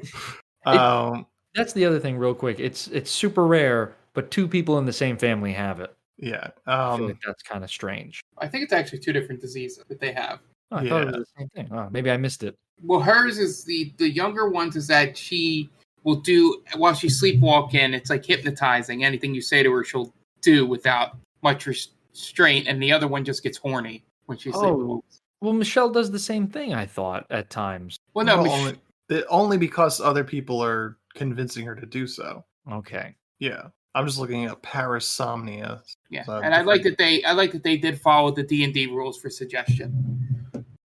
S8: That's the other thing real quick. It's super rare, but two people in the same family have it.
S4: Yeah.
S8: I feel like that's kind of strange.
S10: I think it's actually two different diseases that they have.
S8: Oh, I thought it was the same thing. Oh, maybe I missed it.
S10: Well, hers is the younger ones is that she will do, while she's sleepwalking, it's like hypnotizing. Anything you say to her, she'll do without much restraint. And the other one just gets horny when she sleepwalks.
S8: Well, Michelle does the same thing, I thought, at times.
S10: Well, no,
S4: only because other people are convincing her to do so.
S8: Okay.
S4: Yeah. I'm just looking at parasomnia.
S10: Yeah, and I like that they did follow the D&D rules for suggestion.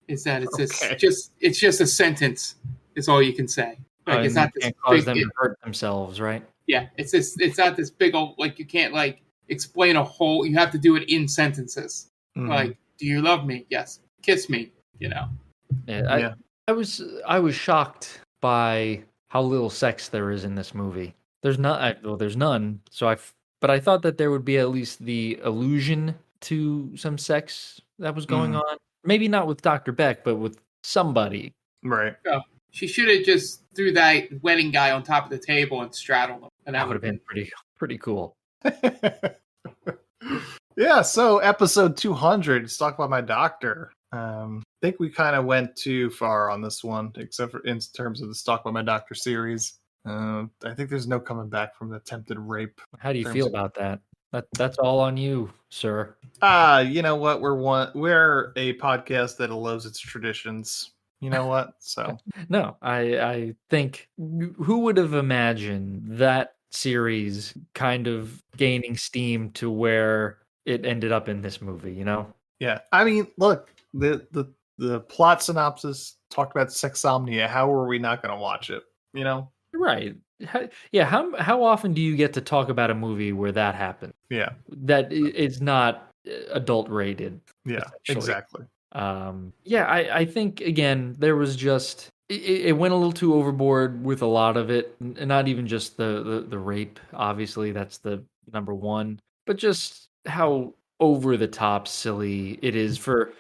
S10: Is that it's just a sentence. Is all you can say. Like it's not this
S8: can't cause them to hurt themselves, right?
S10: Yeah, it's not this big old, like, you can't like explain a whole. You have to do it in sentences. Mm-hmm. Like, do you love me? Yes. Kiss me.
S8: Yeah, I was shocked by how little sex there is in this movie. There's none. But I thought that there would be at least the allusion to some sex that was going on. Maybe not with Dr. Beck, but with somebody.
S4: Right.
S10: So she should have just threw that wedding guy on top of the table and straddled him. And
S8: that would have been pretty cool.
S4: Yeah. So episode 200, Stalked by My Doctor. I think we kind of went too far on this one, except for in terms of the Stalked by My Doctor series. I think there's no coming back from the attempted rape.
S8: How do you feel about that? That's all on you, sir.
S4: You know what? We're a podcast that loves its traditions. You know what? So
S8: no, I think who would have imagined that series kind of gaining steam to where it ended up in this movie?
S4: Yeah. I mean, look, the plot synopsis talked about sexomnia. How are we not going to watch it?
S8: Right. Yeah. How often do you get to talk about a movie where that happened?
S4: Yeah.
S8: That is not adult rated.
S4: Yeah, exactly.
S8: I think, again, there was just, it went a little too overboard with a lot of it. And not even just the rape, obviously, that's the number one. But just how over the top silly it is for,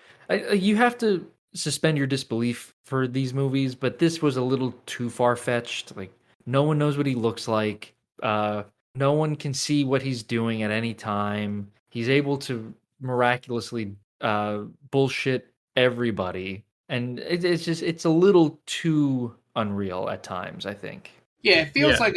S8: you have to suspend your disbelief for these movies, but this was a little too far-fetched. Like, no one knows what he looks like. No one can see what he's doing at any time. He's able to miraculously bullshit everybody. And it's a little too unreal at times, I think.
S10: Yeah, it feels like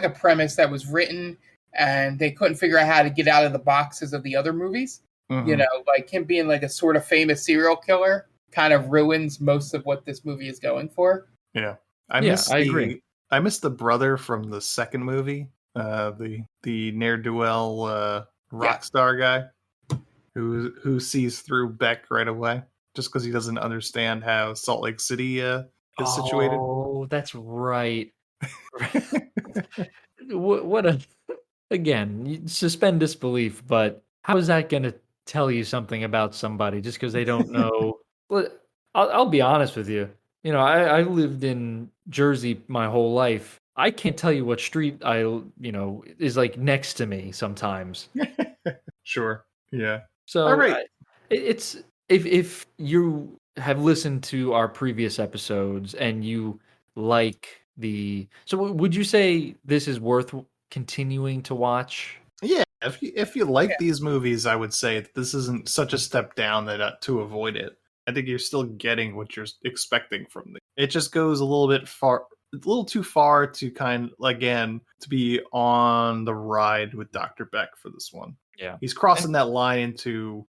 S10: a premise that was written and they couldn't figure out how to get out of the boxes of the other movies.
S4: Mhm.
S10: You know, like him being like a sort of famous serial killer kind of ruins most of what this movie is going for.
S4: Yeah.
S8: I agree.
S4: I miss the brother from the second movie, the ne'er-do-well rock star guy who sees through Beck right away just because he doesn't understand how Salt Lake City is situated.
S8: Oh, that's right. What a again, you suspend disbelief, but how is that going to tell you something about somebody just because they don't know? Well, I'll be honest with you. You know, I lived in Jersey my whole life. I can't tell you what street is like next to me sometimes.
S4: Sure. Yeah.
S8: So
S4: All right.
S8: it's if you have listened to our previous episodes and you like so would you say this is worth continuing to watch?
S4: Yeah, if you like these movies, I would say that this isn't such a step down that to avoid it. I think you're still getting what you're expecting from it. It just goes a little too far to to be on the ride with Dr. Beck for this one.
S8: Yeah,
S4: he's crossing that line into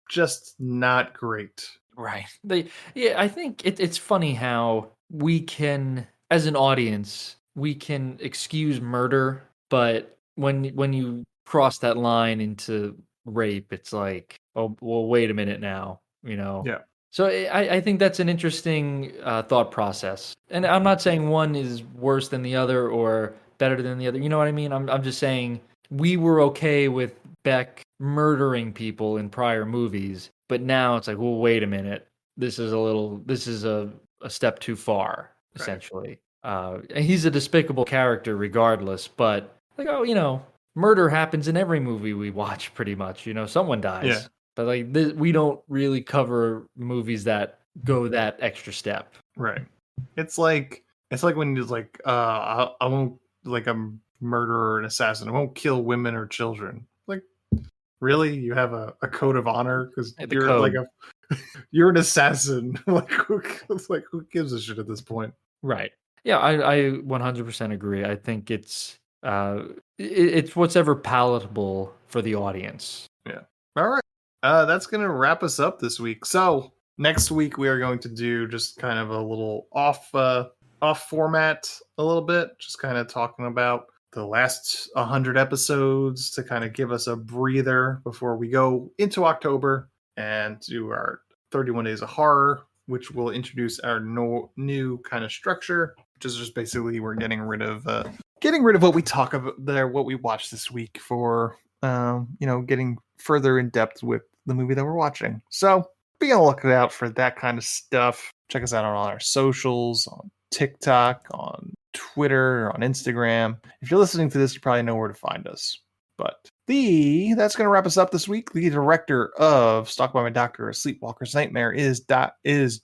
S4: just not great.
S8: Right. I think it's funny how we can, as an audience, we can excuse murder, but when you cross that line into rape, it's like, oh, well, wait a minute now, you know?
S4: Yeah.
S8: So I think that's an interesting thought process. And I'm not saying one is worse than the other or better than the other. You know what I mean? I'm just saying we were okay with Beck murdering people in prior movies, but now it's like, well, wait a minute. This is a step too far, essentially. And he's a despicable character regardless, but like, oh, you know, murder happens in every movie we watch pretty much, you know, someone dies.
S4: Yeah.
S8: But like we don't really cover movies that go that extra step.
S4: Right. It's like when you're like, I won't, like, I'm a murderer and assassin. I won't kill women or children. Like, really? You have a code of honor because you're
S8: code.
S4: like you're an assassin. Like, who gives a shit at this point?
S8: Right. Yeah, I 100% agree. I think it's what's ever palatable for the audience.
S4: Yeah. All right. That's going to wrap us up this week. So next week we are going to do just kind of a little off format a little bit, just kind of talking about the last 100 episodes to kind of give us a breather before we go into October and do our 31 Days of Horror, which will introduce our new kind of structure, which is just basically we're getting rid of what we talk about there, what we watched this week for, getting further in depth with the movie that we're watching. So be on the lookout out for that kind of stuff. Check us out on all our socials, on TikTok, on Twitter, on Instagram. If you're listening to this, you probably know where to find us. But that's going to wrap us up this week. The director of Stalked by My Doctor, A Sleepwalker's Nightmare is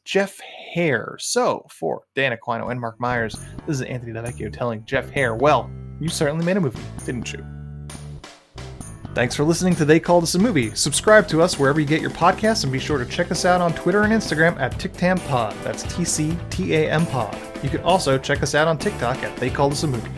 S4: Jeff Hare. So for Dan Aquino and Mark Myers, this is Anthony Davecchio telling Jeff Hare, well, you certainly made a movie, didn't you? Thanks for listening to They Called Us a Movie. Subscribe to us wherever you get your podcasts, and be sure to check us out on Twitter and Instagram at TicTamPod. That's TCTAM Pod. You can also check us out on TikTok at They Called Us a Movie.